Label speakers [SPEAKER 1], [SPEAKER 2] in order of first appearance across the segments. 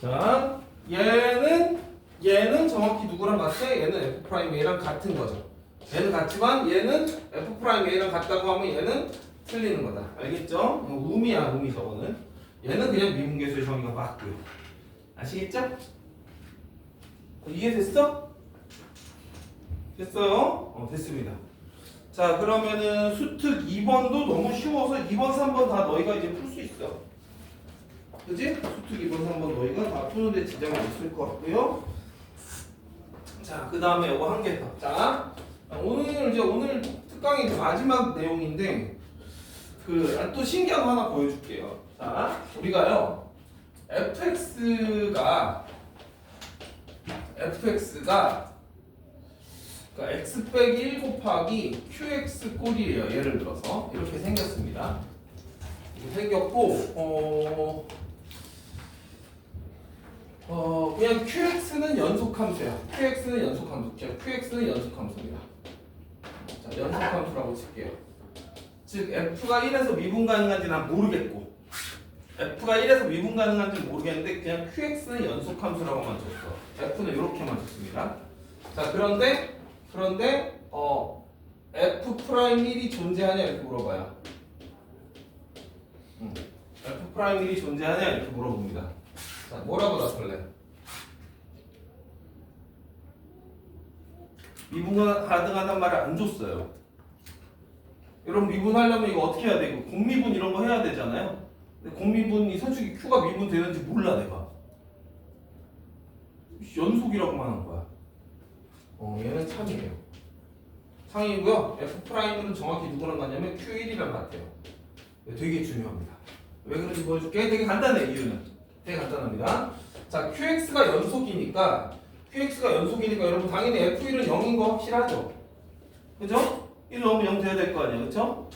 [SPEAKER 1] 자, 얘는 정확히 누구랑 같아? 얘는 F'A랑 같은 거죠. 얘는 같지만 얘는 F'A랑 같다고 하면 얘는 틀리는 거다. 알겠죠? 의미야, 의미 저거는. 얘는 그냥 미분계수의 정의가 맞고요. 아시겠죠? 이해됐어? 됐어요? 됐습니다. 자, 그러면은 수특 2번도 너무 쉬워서 2번, 3번 다 너희가 이제 풀 수 있어. 그지? 수특 2번, 3번 너희가 다 푸는데 지장은 없을 것 같고요. 자, 그 다음에 이거 한 개 더. 자, 오늘 특강의 마지막 내용인데, 또 신기한 거 하나 보여줄게요. 자, 우리가요, fx가 그러니까 x 빼기 1 곱하기 qx 꼴이에요. 예를 들어서 이렇게 생겼습니다. 이렇게 생겼고 그냥 qx는 연속함수야. qx는 연속함수입니다. 자, 연속함수라고 칠게요. 즉 f가 1에서 미분 가능한지 난 모르겠고 f가 1에서 미분 가능한지 모르겠는데 그냥 qx는 연속함수라고만 줬어. f는 이렇게만 줬습니다. 자, 그런데 f'1이 존재하냐 이렇게 물어봐요. f'1이 존재하냐 이렇게 물어봅니다. 자, 뭐라고 답할래? 미분가 가능하단 말을 안 줬어요. 여러분 미분하려면 이거 어떻게 해야 돼? 이거 공미분 이런 거 해야 되잖아요. 근데 공미분이 솔직히 q가 미분 되는지 몰라 내가. 연속이라고만 한 거야. 얘는 참이에요. 참이고요. F'은 정확히 누구랑 같냐면 Q1이랑 같아요. 되게 중요합니다. 왜 그런지 보여줄게. 되게 간단해, 이유는. 되게 간단합니다. 자, QX가 연속이니까 여러분 당연히 F1은 0인 거 확실하죠? 그죠? 1 넣으면 0 돼야 될 거 아니야, 그쵸?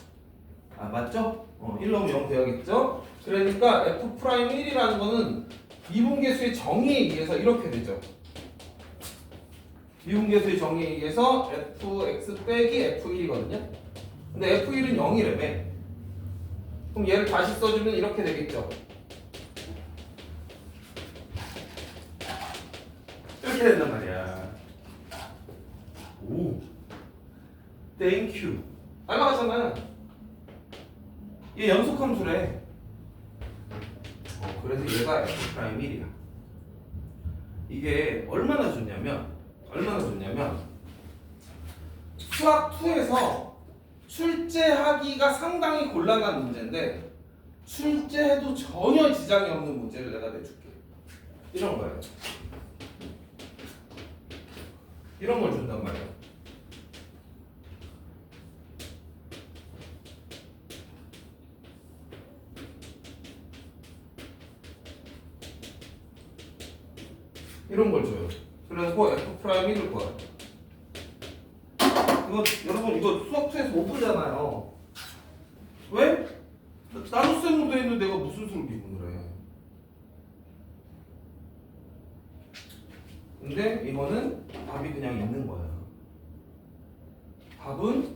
[SPEAKER 1] 아, 맞죠? 1 넣으면 0 돼야겠죠? 그러니까 F'1이라는 거는 미분계수의 정의에 의해서 이렇게 되죠. 미분계수의 정의에 의해서 fx 빼기 f1이거든요. 근데 f1은 0이라며. 그럼 얘를 다시 써주면 이렇게 되겠죠. 이렇게 된단 말이야. 오, 땡큐. 날라가잖아. 얘 연속함수래. 그래서 얘가 f'1이야. 이게 얼마나 좋냐면 수학 2에서 출제하기가 상당히 곤란한 문제인데 출제해도 전혀 지장이 없는 문제를 내가 내줄게. 이런 거예요. 이런 걸 준단 말이야. 이런 걸 줘요. 그래서 F'1을 구하래. 이거 여러분 이거 수학 2에서 못 풀잖아요. 왜? 나눗셈으로 돼 있는데 내가 무슨 수를 미분을 해. 근데 이거는 답이 그냥 있는 거야. 답은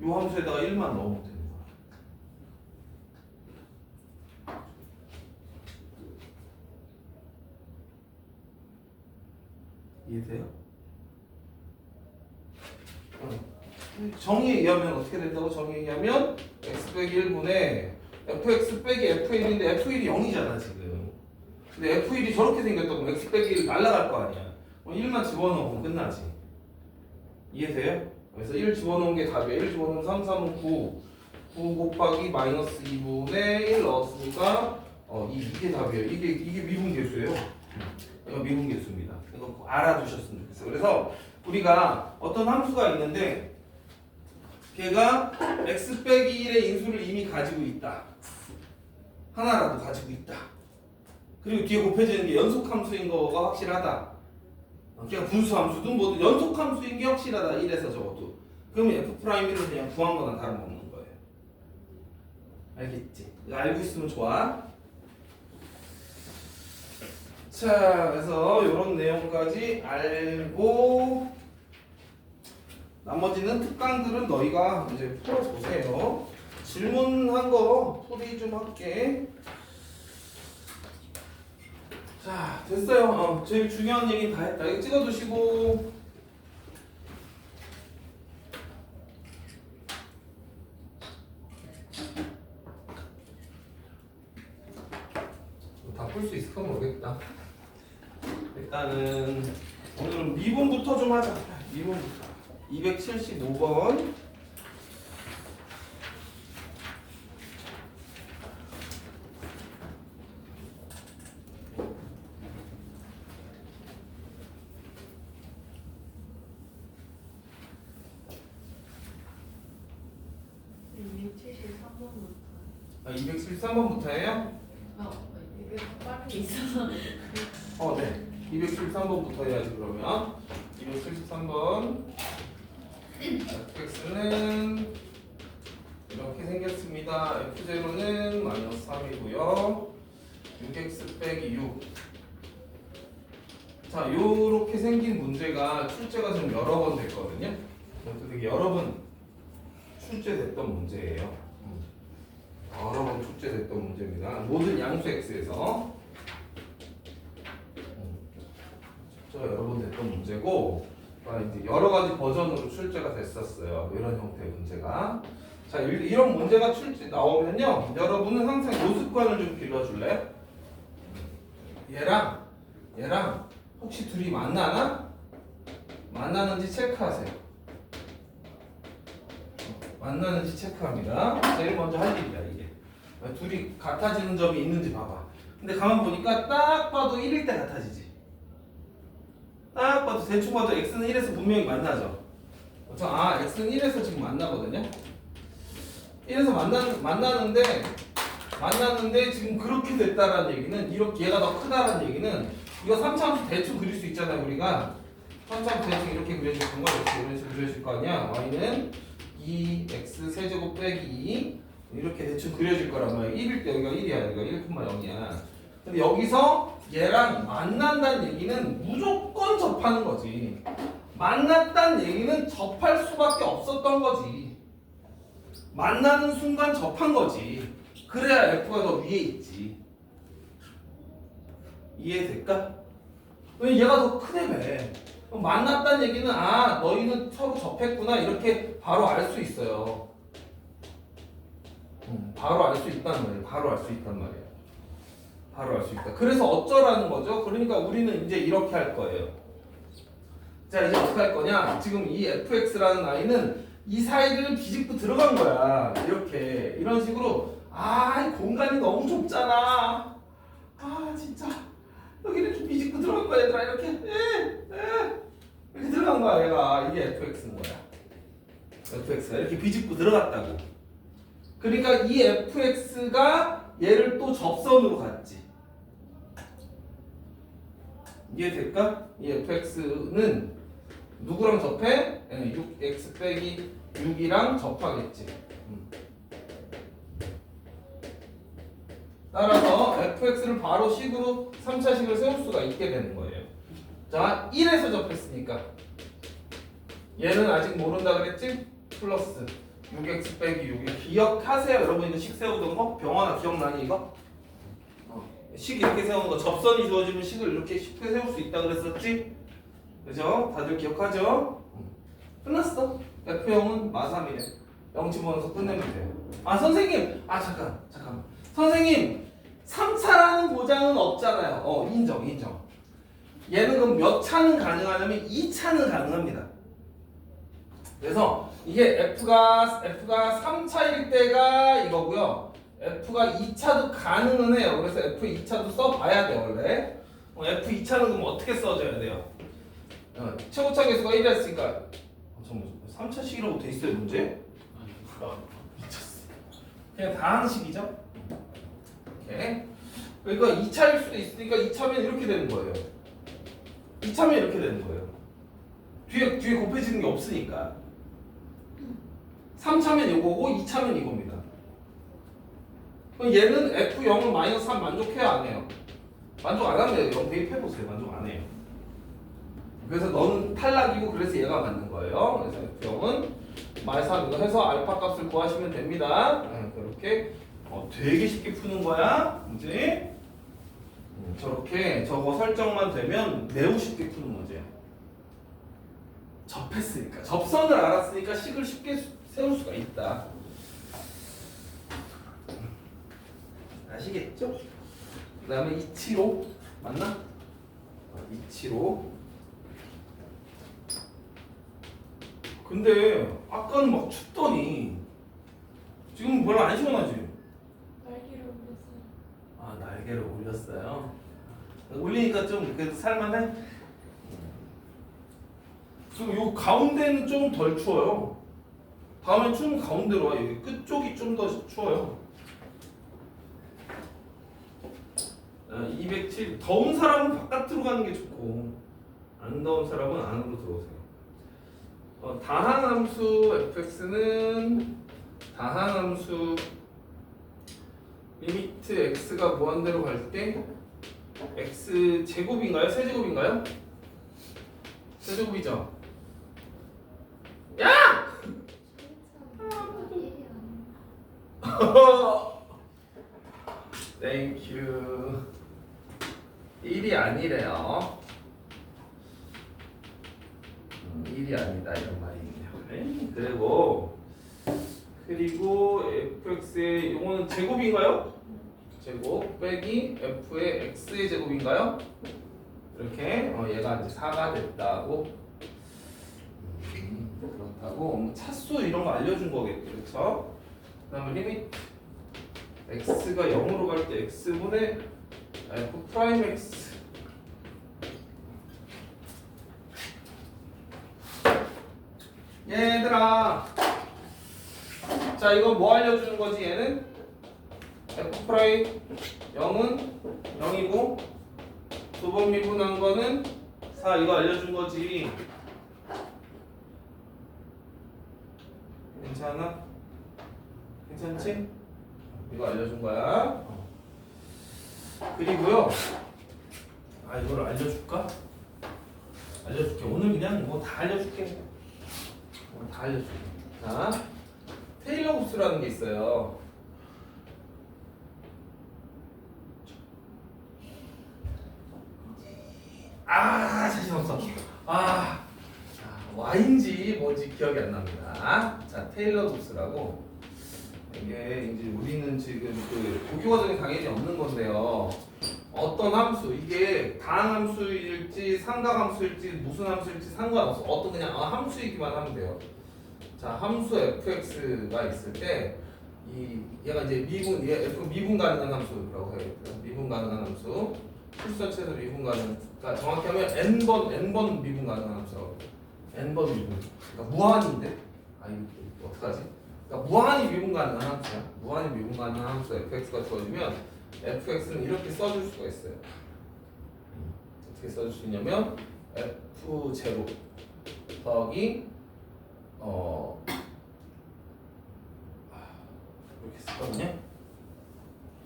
[SPEAKER 1] 이 함수에다가 1만 넣으면 되는 거야. 이해돼요? 정의에 의하면 어떻게 된다고? 정의에 의하면 x 빼기 1분의 fx 빼기 f1인데 f1이 0이잖아 지금. 근데 f1이 저렇게 생겼다고 x 빼기 1 날라갈 거 아니야. 1만 집어넣으면 끝나지. 이해돼요? 그래서 1 집어넣은 게 답이에요. 1 집어넣으면 3, 3은 9 곱하기 마이너스 2분의 1 넣었으니까 이게 답이에요. 이게 미분계수예요. 이거 미분계수입니다. 이거 알아두셨으면 좋겠어요. 그래서 우리가 어떤 함수가 있는데 걔가 x 빼기 1의 인수를 이미 가지고 있다. 하나라도 가지고 있다. 그리고 뒤에 곱해지는 게 연속함수인 거가 확실하다. 그냥 분수함수든 뭐든 연속함수인 게 확실하다. 1에서 적어도. 그러면 F'를 그냥 구한 거나 다름없는 거예요. 알겠지? 알고 있으면 좋아. 자, 그래서 이런 내용까지 알고 나머지는 특강들은 너희가 이제 풀어보세요. 질문한 거 풀이 좀 할게. 됐어요. 제일 중요한 얘기는 다 했다. 이거 찍어두시고. 다 풀 수 있을까 모르겠다. 일단은 오늘은 미분부터 좀 하자. 미분부터. 275번. 아, 273번부터예요?
[SPEAKER 2] 이게 빠르게 있어서.
[SPEAKER 1] 네. 273번부터 해야지 그러면. 273번. fx는 이렇게 생겼습니다. f0는 마이너스 3이고요. 6x 빼기 6. 자, 요렇게 생긴 문제가 출제가 좀 여러 번 됐거든요. 되게 여러 번 출제됐던 문제예요. 여러 번 출제됐던 문제입니다. 모든 양수 x에서 여러 번 됐던 문제고, 이제 여러 가지 버전으로 출제가 됐었어요. 이런 형태의 문제가. 자, 이런 문제가 출제 나오면요, 여러분은 항상 요 습관을 좀 길러줄래? 얘랑 혹시 둘이 만나나? 만나는지 체크하세요. 만나는지 체크합니다. 제일 먼저 할 일이야, 이게. 둘이 같아지는 점이 있는지 봐봐. 근데 가만 보니까 딱 봐도 1일 때 같아지지. 딱 봐도 대충 봐도 x는 1에서 분명히 만나죠. 그렇죠? x는 1에서 지금 만나거든요. 1에서 만나는데 지금 그렇게 됐다라는 얘기는, 이렇게 얘가 더 크다라는 얘기는, 이거 3차함수 대충 그릴 수 있잖아요, 우리가. 3차함수 대충 이렇게 그려줄 건가? 이런 식으로 그려줄 거 아니야. y는 2x 세제곱 빼기 2 이렇게 대충 그려질 거란 말이야. 1일 때 여기가 1이야. 여기가 1,0이야. 근데 여기서 얘랑 만난다는 얘기는 무조건 접하는 거지. 만났다는 얘기는 접할 수밖에 없었던 거지. 만나는 순간 접한 거지. 그래야 F가 더 위에 있지. 이해될까? 왜 얘가 더 크다며. 만났다는 얘기는 너희는 서로 접했구나 이렇게 바로 알 수 있어요. 바로 알 수 있단 말이에요. 바로 알 수 있단 말이에요. 바로 알 수 있다. 그래서 어쩌라는 거죠? 그러니까 우리는 이제 이렇게 할 거예요. 자, 이제 어떻게 할 거냐? 지금 이 fx라는 아이는 이 사이를 비집고 들어간 거야. 이렇게 이런 식으로 이 공간이 너무 좁잖아. 진짜 여기를 좀 비집고 들어간 거야, 얘들아. 이렇게 이렇게 들어간 거야, 얘가. 이게 fx인 거야. fx가 이렇게 비집고 들어갔다고. 그러니까 이 fx가 얘를 또 접선으로 갔지. 이해될까? 이 fx는 누구랑 접해? 6x 빼기 6이랑 접하겠지. 따라서 fx를 바로 식으로 3차식을 세울 수가 있게 되는 거예요. 자, 1에서 접했으니까 얘는 아직 모른다 그랬지? 플러스 6x 빼기 6. 기억하세요. 여러분 이거 식 세우던 거? 병원아 기억나니 이거? 식 이렇게 세우는 거, 접선이 주어지면 식을 이렇게 쉽게 세울 수 있다 그랬었지? 그죠? 다들 기억하죠? 끝났어. F형은 마3이래. 0 집어넣어서 끝내면 돼요. 선생님! 잠깐. 선생님! 3차라는 보장은 없잖아요. 인정. 얘는 그럼 몇 차는 가능하냐면 2차는 가능합니다. 그래서 이게 F가 3차일 때가 이거고요. F가 2차도 가능은 해요. 그래서 F 2차도 써봐야 돼 원래. F 2차는 그럼 어떻게 써줘야 돼요? 최고차 계수가 1이었으니까 3차식이라고 돼 있어요 문제? 미쳤어. 그냥 다 하는 식이죠? 오케이. 그러니까 2차일 수도 있으니까 2차면 이렇게 되는 거예요. 2차면 이렇게 되는 거예요. 뒤에 곱해지는 게 없으니까. 3차면 이거고 2차면 이겁니다. 그럼 얘는 F0은 마이너스 3 만족해요 안 해요? 만족 안 하면 0 대입해보세요. 만족 안 해요. 그래서 너는 탈락이고 그래서 얘가 맞는 거예요. 그래서 F0은 마이너스 3 이거 해서 알파 값을 구하시면 됩니다. 그렇게 되게 쉽게 푸는 거야 문제. 저렇게 저거 설정만 되면 매우 쉽게 푸는 문제야. 접했으니까 접선을 알았으니까 식을 쉽게 세울 수가 있다. 아시겠죠? 그 다음에 275 맞나? 275. 근데 아까는 막 춥더니 지금 별로 안 시원하지?
[SPEAKER 2] 날개를 올렸어요.
[SPEAKER 1] 아, 날개를 올렸어요. 올리니까 좀 그래도 살만해? 그리고 요 가운데는 좀 덜 추워요. 다음에 추운 가운데로 와. 여기 끝쪽이 좀 더 추워요. 207. 더운 사람은 바깥으로 가는 게 좋고 안 더운 사람은 안으로 들어오세요. 다항함수 fx는 다항함수 리미트 x가 무한대로 갈 때 x 제곱인가요? 세제곱인가요? 세제곱이죠. 야! 땡큐. 1이 아니래요. 1이 아니다 이런 말이 있네요. 그리고 fx의 이거는 제곱인가요? 제곱 빼기 f의 x의 제곱인가요? 이렇게 얘가 이제 4가 됐다고. 그렇다고 차수 이런 거 알려준 거겠죠, 그렇죠? 그다음에 리미트 x가 0으로 갈 때 x분의 f 프라임 x. 얘들아, 자 이거 뭐 알려주는 거지? 얘는 f 프라임 0은 0이고 두 번 미분한 거는 4. 이거 알려준 거지. 괜찮아? 괜찮지? 이거 알려준 거야. 그리고요, 이걸 알려줄까? 알려줄게. 오늘 그냥 뭐 다 알려줄게. 다 알려줄게. 자, 테일러 곱수라는 게 있어요. 자신 없어. Y인지 뭔지 기억이 안 납니다. 자, 테일러 곱수라고. 이게 이제 우리는 지금 그 고교 과정에 당연히 없는 건데요. 어떤 함수, 이게 다항함수일지 삼각함수일지 무슨 함수일지 상관없어. 어떤 그냥 함수이기만 하면 돼요. 자, 함수 fx가 있을 때 얘가 이제 얘 f 미분 가능한 함수라고 해야겠죠. 미분 가능한 함수. 풀수 전체에서 미분 가능. 그러니까 정확히 하면 n번 미분 가능한 함수라고. n번 미분. 그러니까 무한인데. 이거 어떡하지? 그러니까 무한히 미분 가능한 함수야. 무한히 미분 가능한 함수 fx가 주어지면 fx는 이렇게 써줄 수가 있어요. 어떻게 써줄 수 있냐면 f 제곱 더하기 이렇게 쓰거든요.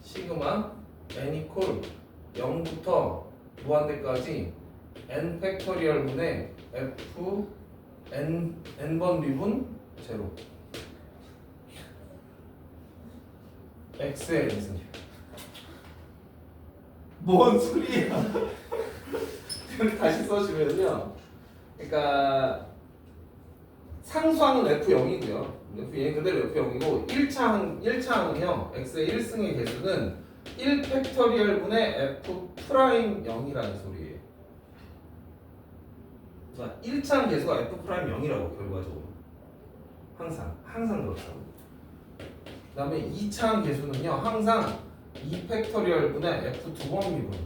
[SPEAKER 1] 시그마 n 이퀄 0부터 무한대까지 n 팩토리얼 분의 f n번 미분 제로 x의 n승. 뭔 소리야? 다시 써주면요. 그러니까 상수항은 f0이고요. 얘 그대로 f0이고 1차항은요. x의 1승의 개수는 1 팩토리얼 분의 f 프라임 0이라는 소리예요. 그러니까 1차항 개수가 f 프라임 0이라고 결과적으로. 항상 그렇다고. 그 다음에 2차항 개수는요. 항상 2 팩토리얼 분의 f 두 번 미분.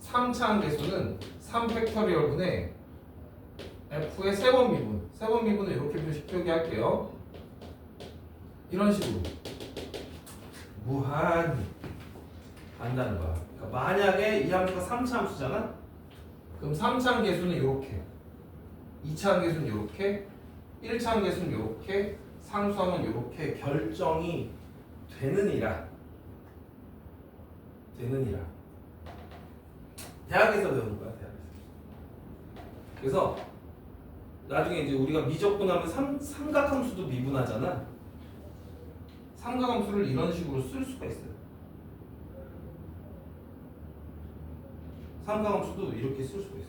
[SPEAKER 1] 3차항 개수는 3 팩토리얼 분의 f의 세 번 미분. 세 번 미분을 이렇게 표기할게요. 이런 식으로 무한 한다는 거야. 그러니까 만약에 이 함수가 3차 함수잖아. 그럼 3차항 개수는 이렇게, 2차항 개수는 이렇게, 1차항 개수는 이렇게, 상수항은 이렇게 결정이 되느니라. 대학에서 배우는 거야, 대학에서. 그래서 나중에 이제 우리가 미적분하면 삼각함수도 미분하잖아. 삼각함수를 이런 식으로 쓸 수가 있어요. 삼각함수도 이렇게 쓸 수가 있어.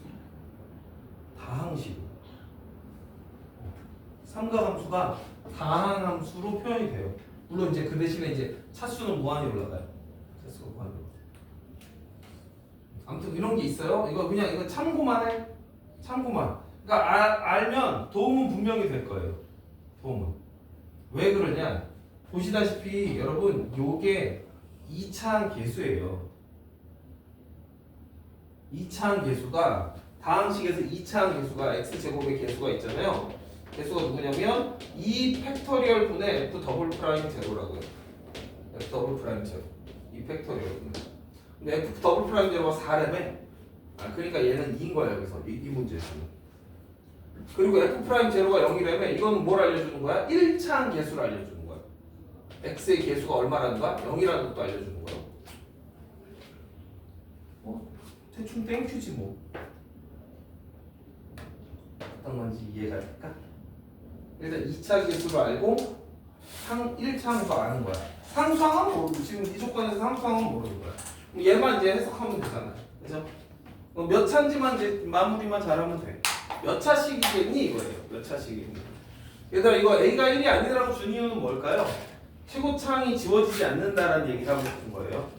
[SPEAKER 1] 다항식으로. 삼각함수가 다항함수로 표현이 돼요. 물론 이제 그 대신에 이제 차수는 무한히 올라가요. 차수가 무한히 올라가요. 아무튼 이런 게 있어요. 이거 그냥 이거 참고만 해. 참고만. 그러니까 알면 도움은 분명히 될 거예요. 도움은. 왜 그러냐? 보시다시피 여러분 요게 2차항 계수예요. 2차항 계수가 다항식에서 2차항 계수가 x제곱의 계수가 있잖아요. 계수가 누구냐면 2 팩토리얼 분의 f 더블 프라임 제로라고요. f 더블 프라임 제로. 2 팩토리얼 분의. 근데 f 더블 프라임 제로가 4래매. 그러니까 얘는 2인 거야 여기서 이 문제에서는. 그리고 f 프라임 제로가 0이라면 이건 뭘 알려주는 거야? 1차항 계수를 알려주는 거야. x의 계수가 얼마라는 거야? 0이라는 것도 알려주는 거야. 대충 땡큐지 뭐. 어떤 건지 이해가 될까? 일단 2차 계수를 알고 1차항도 아는 거야. 상수항은 모르고 지금 이 조건에서 상수항은 모르는 거야. 그럼 얘만 이제 해석하면 되잖아. 그죠? 몇 차인지만 이제 마무리만 잘하면 돼. 몇 차식이겠니 이거예요. 몇 차식이겠니. 얘들아 이거 A가 1이 아니라고 준 이유는 뭘까요? 최고차항이 지워지지 않는다라는 얘기를 하고 싶은 거예요.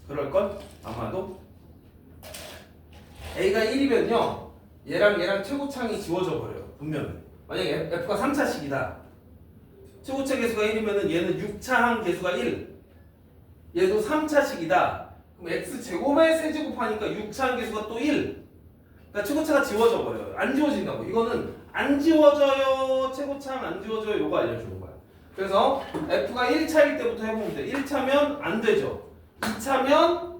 [SPEAKER 1] 그럴걸? 아마도 A가 1이면요 얘랑 최고차항이 지워져 버려요. 분명히. 만약에 F가 3차식이다. 최고차 계수가 1이면은 얘는 6차항 계수가 1. 얘도 3차식이다. 그럼 X제곱에 세제곱하니까 6차항 계수가 또 1. 그러니까 최고차가 지워져 버려요. 안 지워진다고. 이거는 안 지워져요. 최고차항 안 지워져요. 요거 알려주는 거야. 그래서 F가 1차일 때부터 해보면 돼. 1차면 안 되죠. 2차면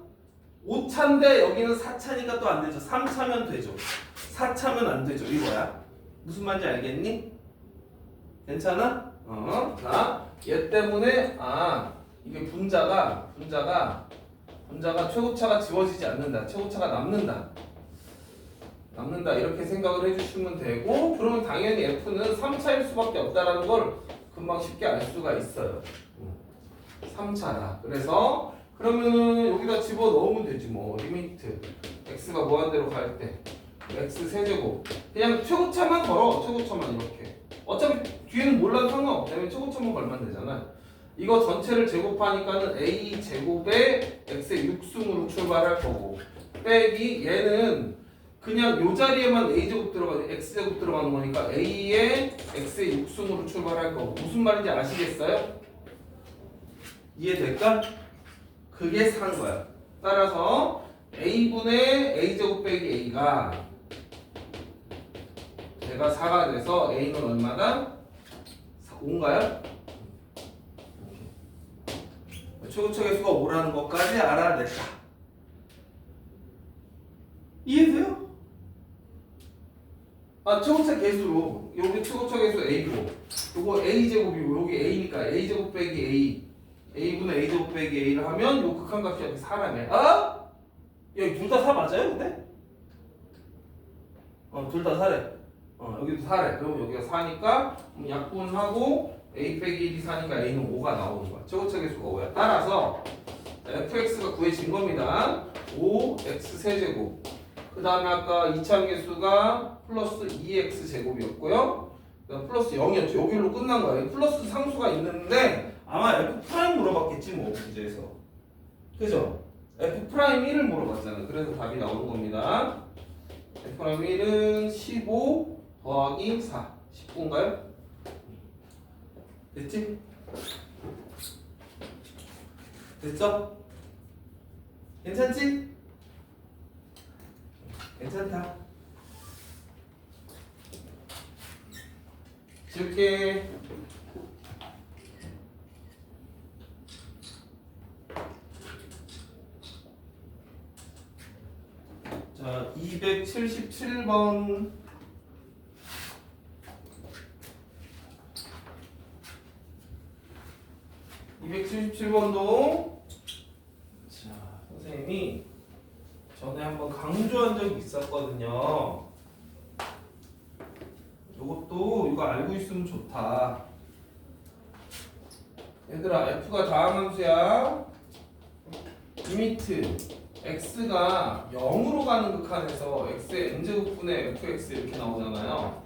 [SPEAKER 1] 5차인데 여기는 4차니까 또 안 되죠. 3차면 되죠. 4차면 안 되죠. 이거야. 무슨 말인지 알겠니? 괜찮아? 자, 얘 때문에 이게 분자가 최고차가 지워지지 않는다. 최고차가 남는다 이렇게 생각을 해주시면 되고, 그러면 당연히 F는 3차일 수밖에 없다라는 걸 금방 쉽게 알 수가 있어요. 3차다. 그래서 그러면은 여기다 집어 넣으면 되지 뭐. 리미트 x가 무한대로 갈 때 x 세제곱 그냥 최고차만 걸어. 최고차만 이렇게. 어차피 뒤에는 몰라도 상관없어. 왜냐면 최고차만 걸면 되잖아. 이거 전체를 제곱하니까는 a 제곱에 x의 6승으로 출발할 거고, 빼기 얘는 그냥 요 자리에만 a제곱 들어가 x제곱 들어가는 거니까 a에 x의 6승으로 출발할 거고. 무슨 말인지 아시겠어요? 이해될까? 그게 산 거야. 따라서 a분의 a제곱 빼기 a가 제가 4가 돼서 a는 얼마다? 5인가요? 최고차 계수가 5라는 것까지 알아냈다. 이해돼요? 최고차 계수로 여기 최고차 계수 a고 요거 a제곱이고 여기 a니까 a제곱 빼기 a분의 a제곱 빼기 a를 하면 요 극한값이 여기 4라며. 여기 둘 다 4 맞아요 근데? 둘 다 4래. 여기도 4래. 그러면 여기가 4니까 약분하고 a 빼기 1이 4니까 a는 5가 나오는 거야. 최고차 계수가 5야. 따라서 fx가 구해진 겁니다. 5x 세제곱. 그 다음에 아까 2차항 계수가 플러스 2x 제곱이었고요. 그다음 플러스 0이었죠. 여기로 끝난 거예요. 플러스 상수가 있는데 아마 f 프라임 물어봤겠지 뭐 문제에서. 그죠? f 프라임 1을 물어봤잖아. 그래서 답이 나오는 겁니다. f 프라임 1은 15 더하기 4. 19인가요? 됐지? 됐어? 괜찮지? 괜찮다. 지울게. 자, 277번. (277번도) 자, 선생님이 전에 한번 강조한 적이 있었거든요. 이것도 이거 알고 있으면 좋다. 얘들아, f가 다항함수야. 리미트 x가 0으로 가는 극한에서 x의 n제곱분의 fx 이렇게 나오잖아요.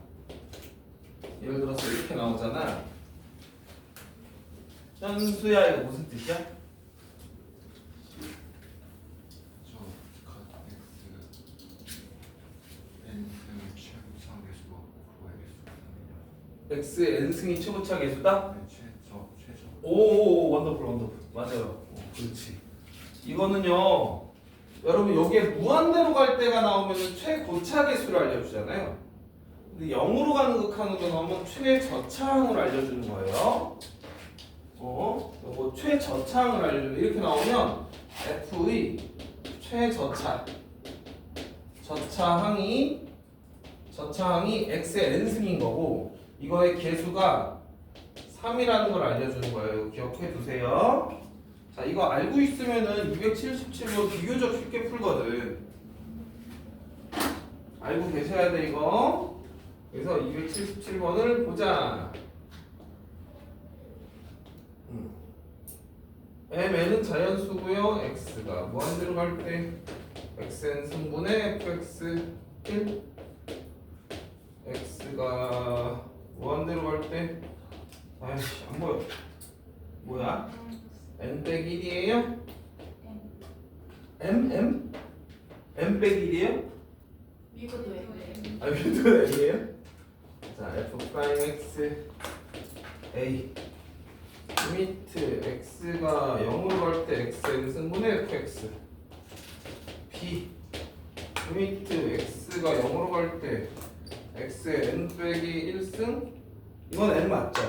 [SPEAKER 1] 예를 들어서 이렇게 나오잖아. 현수야 이거 무슨 뜻이야? x의 n승이 최고차 계수다? 오 원더풀 원더풀 맞아요. 그렇지. 이거는요 여러분 여기에 무한대로 갈 때가 나오면 최고차 계수를 알려주잖아요. 근데 0으로 가는 극한으로 나오면 최저차항을 알려주는 거예요. 요거 최저차항을 알려주는 이렇게 나오면 f의 저차항이 x의 n승인 거고 이거의 계수가 3이라는 걸 알려주는 거예요. 기억해 두세요. 자, 이거 알고 있으면은 277번 비교적 쉽게 풀거든. 알고 계셔야 돼, 이거. 그래서 277번을 보자. mn은 자연수고요. x가 무한대로 갈 때 xn 승분의 fx 1 x가 무한대로 갈 때 아이씨 안 보여. 뭐야? n 빼기 1이에요? m 빼기 1이에요?
[SPEAKER 2] 미국도 M.
[SPEAKER 1] 아 미도 n이에요? 자 f 프라임 x a 리미트 x가 0으로 갈 때 xn 승분의 fx b 리미트 x가 0으로 갈 때 x의 n 빼기 1승 이건 n 맞죠?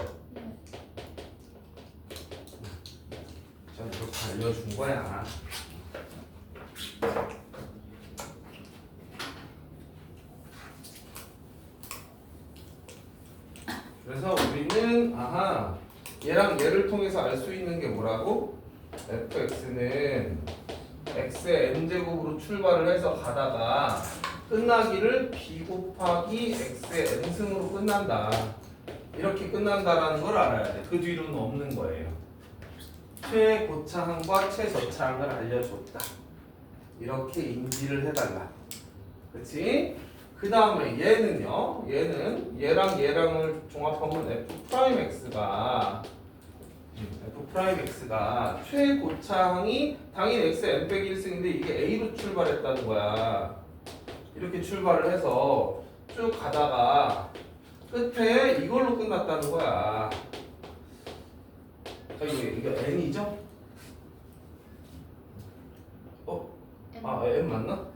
[SPEAKER 1] 자 이렇게 알려준 거야. 그래서 우리는 아하 얘랑 얘를 통해서 알 수 있는 게 뭐라고? fx는 x의 n제곱으로 출발을 해서 가다가 끝나기를 b 곱하기 x의 n승으로 끝난다. 이렇게 끝난다라는 걸 알아야 돼. 그 뒤로는 없는 거예요. 최고차항과 최저차항을 알려줬다. 이렇게 인지를 해달라. 그치? 그 다음에 얘는요. 얘는 얘랑 얘랑을 종합하면 f'x가 최고차항이 당연히 x의 n 빼기 1승인데 이게 a로 출발했다는 거야. 이렇게 출발을 해서 쭉 가다가 끝에 이걸로 끝났다는 거야. 자, 이거 n이죠? n 맞나?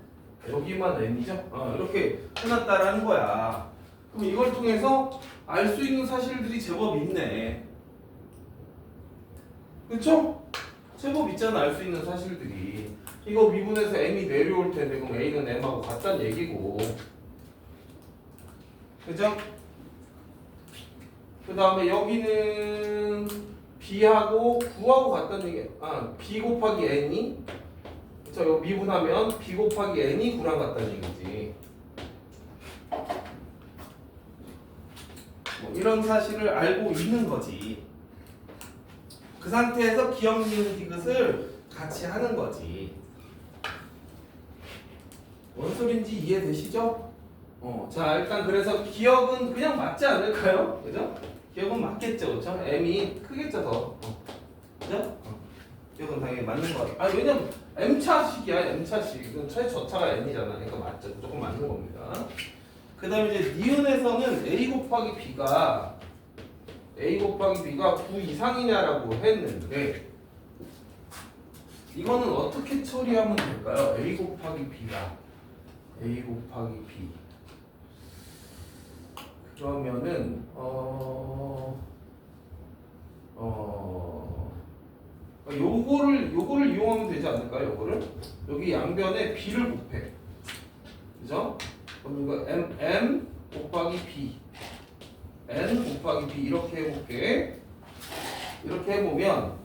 [SPEAKER 1] 여기만 n이죠? 이렇게 끝났다라는 거야. 그럼 이걸 통해서 알 수 있는 사실들이 제법 있네. 그쵸? 제법 있잖아, 알 수 있는 사실들이. 이거 미분에서 m이 내려올 텐데 그럼 a는 m하고 같다는 얘기고. 그죠? 그 다음에 여기는 b하고 9하고 같다는 얘기. b 곱하기 n이 그쵸? 이거 미분하면 b 곱하기 n이 9랑 같다는 얘기지. 뭐 이런 사실을 알고 있는 거지. 그 상태에서 기억, 니은, 디귿을 같이 하는 거지. 뭔 소린지 이해되시죠? 자 일단 그래서 기억은 그냥 맞지 않을까요? 그죠? 기억은 맞겠죠, 그죠? m이 크겠죠 더. 그죠? 기억은 당연히 맞는 거 같아. 왜냐면 m차식이야, m차식. 이건 최저차가 n이잖아. 그러니까 맞죠. 조금 맞는 겁니다. 그 다음에 이제 니은에서는 a 곱하기 b가 9 이상이냐라고 했는데 이거는 어떻게 처리하면 될까요? a 곱하기 b가 a 곱하기 b 그러면은 요거를 이용하면 되지 않을까요? 요거를 여기 양변에 b를 곱해. 그죠? 그럼 이거 m 곱하기 b n 곱하기 b 이렇게 해볼게. 이렇게 해보면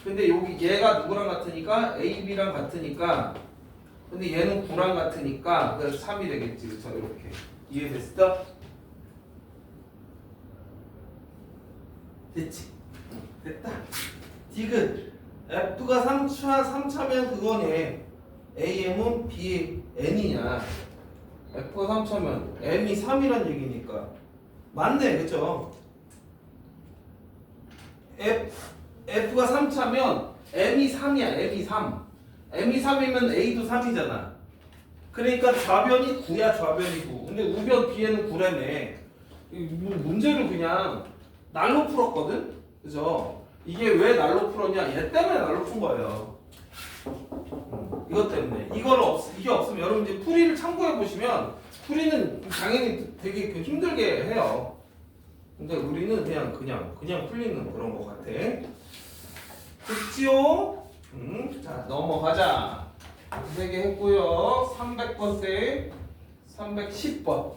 [SPEAKER 1] 근데 여기 얘가 누구랑 같으니까 a, b랑 같으니까 근데 얘는 9랑 같으니까 그래서 3이 되겠지. 그쵸? 이렇게 이해됐어? 됐지? 됐다. 디귿 F가 3차면 그거네. AM은 BN이냐. F가 3차면 M이 3이란 얘기니까. 맞네, 그쵸? F가 3차면 M이 3이야, M이 3. M이 3이면 A도 3이잖아. 그러니까 좌변이 9야, 좌변이 9. 근데 우변 B에는 9라며. 문제를 그냥 날로 풀었거든? 그죠? 이게 왜 날로 풀었냐? 얘 때문에 날로 푼 거예요. 이것 때문에. 이게 없으면 여러분 이제 풀이를 참고해 보시면 풀이는 당연히 되게 힘들게 해요. 근데 우리는 그냥 풀리는 그런 것 같아. 됐지요? 자, 넘어가자. 3개 했고요. 300번째 310번.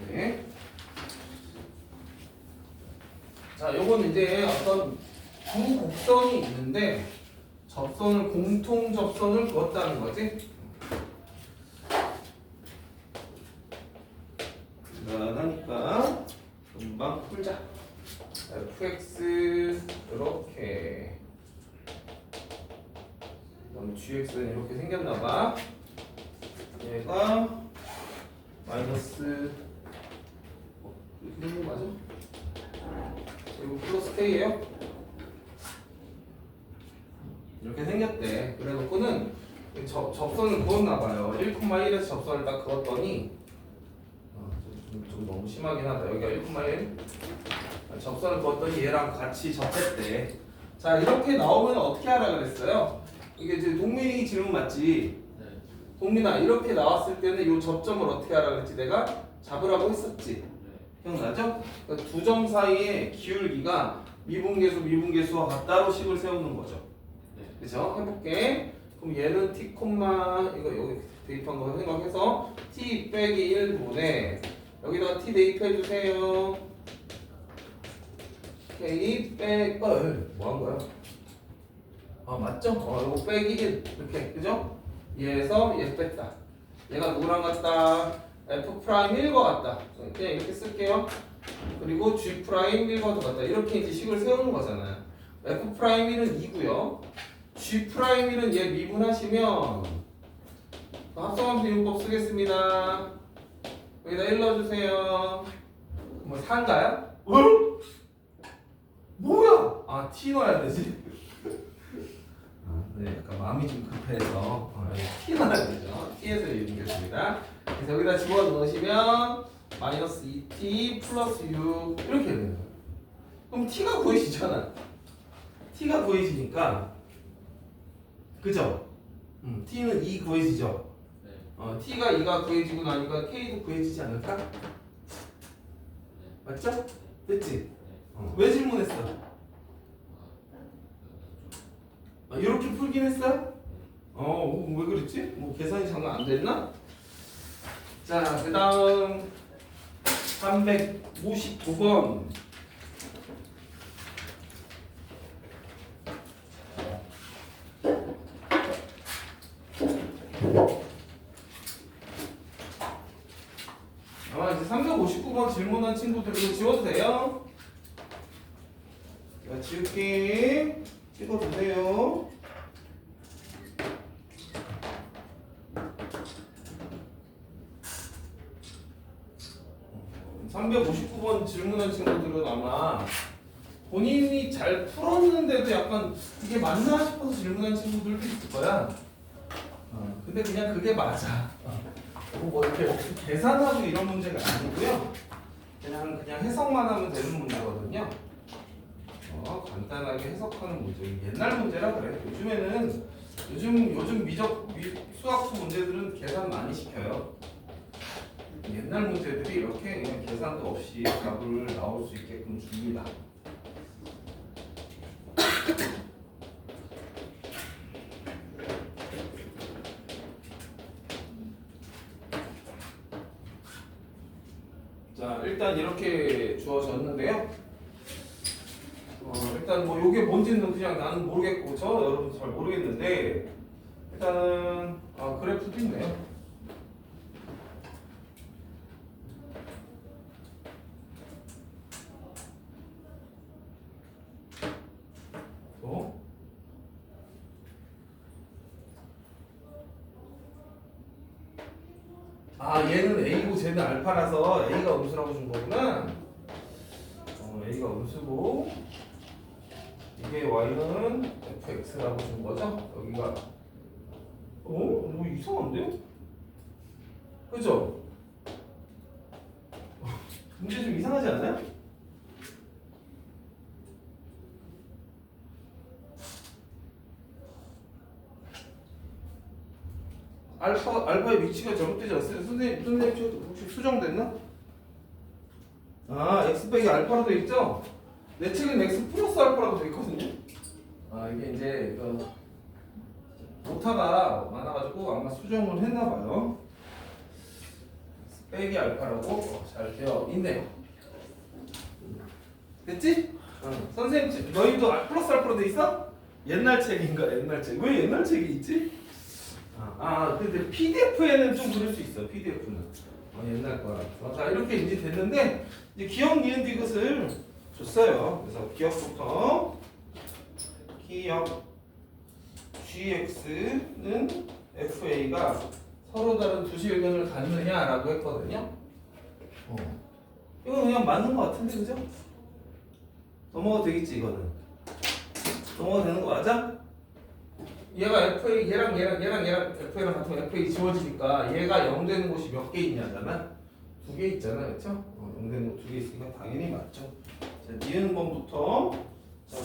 [SPEAKER 1] 네. 자, 요건 이제 어떤 두 곡선이 있는데 공통 접선을 그었다는 거지. 간단하니까 금방 풀자. fx 이렇게, 그다음 gx는 이렇게 생겼나봐. 얘가 마이너스 이렇게 되는 거 맞아? 그리고 플러스 k예요. 이렇게 생겼대. 그래놓고는 접선을 그었나봐요. 1,1에서 접선을 딱 그었더니 좀 너무 심하긴 하다. 여기가 1,1 접선을 그었더니 얘랑 같이 접했대. 자, 이렇게 나오면 어떻게 하라 그랬어요? 이게 이제 동민이 질문 맞지?
[SPEAKER 3] 네.
[SPEAKER 1] 동민아, 이렇게 나왔을 때는 이 접점을 어떻게 하라 그랬지? 내가 잡으라고 했었지? 기억나죠? 그러니까 두 점 사이의 기울기가 미분계수와 같다로 식을 세우는 거죠.
[SPEAKER 3] 네.
[SPEAKER 1] 그죠? 해볼게. 그럼 얘는 t, 이거 여기 대입한 거 생각해서 t 빼기 1분에 여기다가 t 대입해주세요. k 빼, 뭐 한 거야? 아, 맞죠? 이거 빼기 1. 이렇게, 그죠? 얘에서 얘 뺐다. 얘가 누구랑 같다? f 프라임 1과 같다. 그냥 이렇게 쓸게요. 그리고 g 프라임 1과 더 같다. 이렇게 이제 식을 세우는 거잖아요. f 프라임 1은 2고요. g 프라임 1은 얘 미분하시면 합성함수 이용법 쓰겠습니다. 여기다 1 넣어주세요. 뭐 4인가요? 어? 뭐야? 아, t 넣어야 되지. 네, 약간 마음이 좀 급해서 t 넣어야 되죠. t에서 이용겠습니다. 그래서 여기다 집어넣으시면 마이너스 2t 플러스 6 이렇게 되는 거예요. 그럼 t가 구해지잖아. t가 구해지니까, 그죠? t는 2 구해지죠?
[SPEAKER 3] 네.
[SPEAKER 1] t가 2가 구해지고 나니까 k도 구해지지 않을까? 맞죠? 됐지? 왜 질문했어? 이렇게 풀긴 했어요? 왜 그랬지? 뭐 계산이 장난 안 됐나? 자, 그 다음 359번. 이제 359번 질문한 친구들 이거 지워도 돼요? 자, 지울게. 찍어주세요. (359번) 질문한 친구들은 아마 본인이 잘 풀었는데도 약간 이게 맞나 싶어서 질문한 친구들도 있을 거야. 근데 그냥 그게 맞아. 뭐 이렇게 계산하고 이런 문제가 아니고요. 그냥 해석만 하면 되는 문제거든요. 간단하게 해석하는 문제. 옛날 문제라 그래. 요즘 수학수 문제들은 계산 많이 시켜요. 옛날 문제들이 이렇게 그냥 계산도 없이 답을 나올 수 있게끔 줍니다. 자, 일단 이렇게 주어졌는데요. 일단 뭐 요게 뭔지는 그냥 나는 모르겠고 여러분 잘 모르겠는데 일단은 그래프도 있네요. 또 얘는 A고 쟤는 알파라서 A가 음수라고 준 거구나. A가 음수고 이게 Y는 fx라고 준 거죠. 여기가 뭐 이상한데요? 그죠? 문제 좀 이상하지 않아요? 알파의 위치가 잘못되지 않았어요? 선생님 혹시 수정됐나? x 빼기 알파로 돼 있죠? 내 책은 x 플러스 알파라고 돼 있거든요. 이게 이제 오타가 많아가지고 아마 수정을 했나봐요. 빼기 알파라고 잘 되어 있네요. 됐지? 선생님 책 너희도 플러스 알파로 돼 있어? 옛날 책인가? 옛날 책. 왜 옛날 책이 있지? 근데 PDF에는 좀 그럴 수 있어. PDF는 옛날 거라서. 자 이렇게 이제 됐는데 이제 기억 니은 디귿을 줬어요. 그래서 기억부터 기억 gx는 fa가 서로 다른 두 실근을 갖느냐라고 했거든요. 이거 그냥 맞는 거 같은데 그죠? 넘어가도 되겠지 이거는. 넘어가도 되는 거 맞아? 얘가 FA 얘랑 FA랑 같으면 FA 지워지니까 얘가 0 되는 곳이 몇 개 있냐잖아. 2개 있잖아, 그렇죠? 0 되는 곳 2개 있으니까 당연히 맞죠. 자, 니은 번부터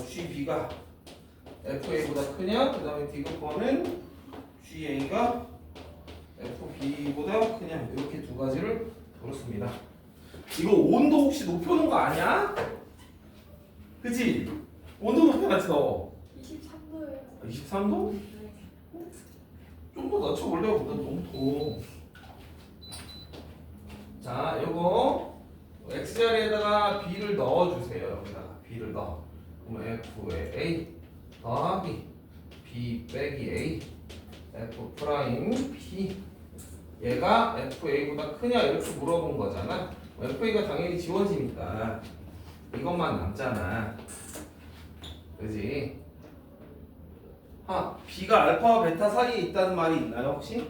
[SPEAKER 1] GB가 FA보다 크냐? 그 다음에 디귿번은 GA가 FB보다 크냐? 이렇게 두 가지를 물었습니다. 이거 온도 혹시 높여놓은 거 아니야? 그치? 온도 높여놨지 너?
[SPEAKER 2] 23도예요.
[SPEAKER 1] 23도? 좀 더 낮춰볼래요? 너무 더워. 자, 요거 X자리에다가 B를 넣어주세요. 여기다가 B를 넣어. 그러면 F에 A 더하기 B 빼기 A F 프라임 P 얘가 FA보다 크냐 이렇게 물어본 거잖아. FA가 당연히 지워지니까 이것만 남잖아. 그지? B가 알파와 베타 사이에 있다는 말이 있나요 혹시?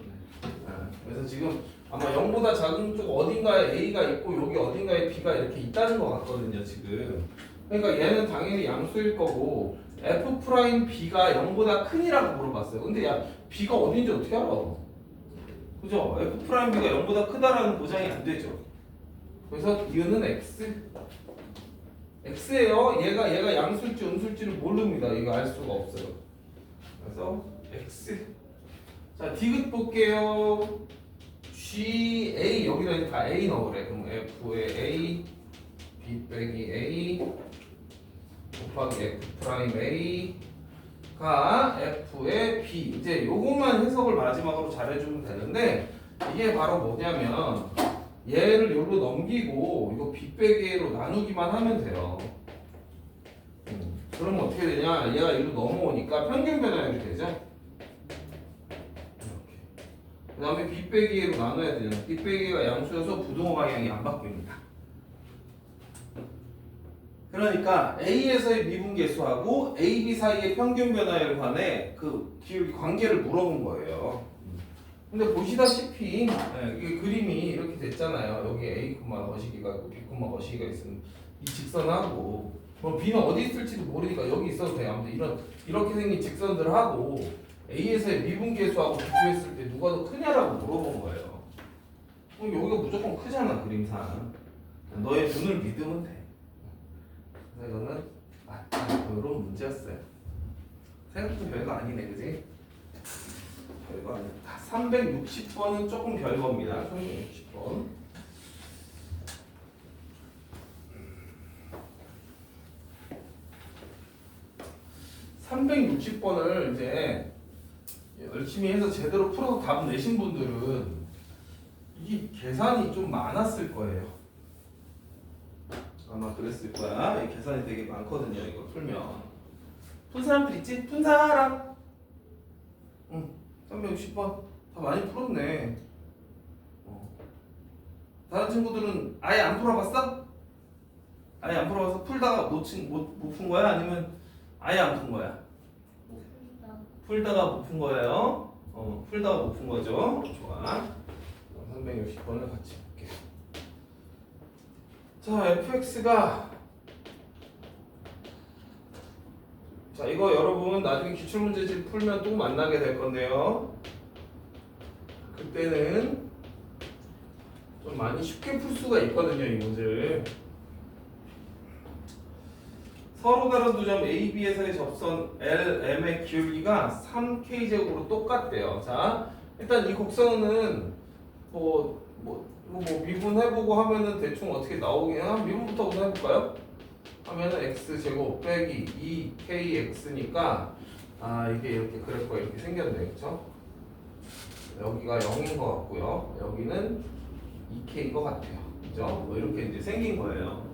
[SPEAKER 1] 그래서 지금 아마 0보다 작은 쪽 어딘가에 A가 있고 여기 어딘가에 B가 이렇게 있다는 것 같거든요 지금. 그러니까 얘는 당연히 양수일 거고 F 프라임 B가 0보다 큰이라고 물어봤어요. 근데 야 B가 어딘지 어떻게 알아? 그죠? F 프라임 B가 0보다 크다라는 보장이 안 되죠. 그래서 이유는 X예요. 얘가 양수일지 음수일지를 모릅니다. 이거 알 수가 없어요. 그래서 X. 자, 디귿 볼게요. GA 여기다 다 A 넣으래. 그럼 F에 A, B 빼기 A 곱하기 F 프라임 A가 F에 B. 이제 요것만 해석을 마지막으로 잘해주면 되는데 이게 바로 뭐냐면 얘를 여기로 넘기고 이거 B 빼기 A로 나누기만 하면 돼요. 그러면 어떻게 되냐? 얘가 이리로 넘어오니까 평균 변화율이 되죠? 이렇게. 그 다음에 B 빼기 A로 나눠야 되잖아. B 빼기가 양수여서 부동호 방향이 안 바뀝니다. 그러니까 A에서의 미분계수하고 AB 사이의 평균 변화율 간의 그 관계를 물어본 거예요. 근데 보시다시피 이게 그림이 이렇게 됐잖아요. 여기 A, 거시기가 있고 B, 거시기가 있으면 이 직선하고 B는 어디 있을지도 모르니까 여기 있어도 돼요. 아무튼 이렇게 생긴 직선들하고 A에서의 미분계수하고 비교했을 때 누가 더 크냐라고 물어본 거예요. 그럼 여기가 무조건 크잖아 그림상. 너의 눈을 믿으면 돼. 그래서 이거는 맞다 이런 문제였어요. 생각보다 별거 아니네, 그지? 별거 아니다. 360번은 조금 별거입니다. 360번. (360번을) 이제 열심히 해서 제대로 풀어서 답 내신 분들은 이게 계산이 좀 많았을 거예요. 아마 그랬을 거야. 이 계산이 되게 많거든요. 이거 풀면 푼 사람들 있지? 푼 사람. 360번 다 많이 풀었네. 다른 친구들은 아예 안 풀어봤어? 아예 안 풀어봐서 풀다가 못 푼 거야? 아니면 아예 안 푼 거야? 풀다가 못 푼 거예요. 풀다가 못 푼 거죠. 좋아. 360번을 같이 볼게요. 자, fx가 자, 이거 여러분 나중에 기출문제집 풀면 또 만나게 될 건데요. 그때는 좀 많이 쉽게 풀 수가 있거든요, 이 문제를. 서로 다른 두 점 A, B에서의 접선 L, M의 기울기가 3K제곱으로 똑같대요. 자, 일단 이 곡선은 미분해보고 하면은 대충 어떻게 나오긴 하나? 미분부터 우선 해볼까요? 하면은 X제곱 빼기 2KX니까 이게 이렇게 그래프가 이렇게 생겼네. 그쵸? 여기가 0인 것 같고요. 여기는 2K인 것 같아요. 그죠? 뭐 이렇게 이제 생긴 거예요.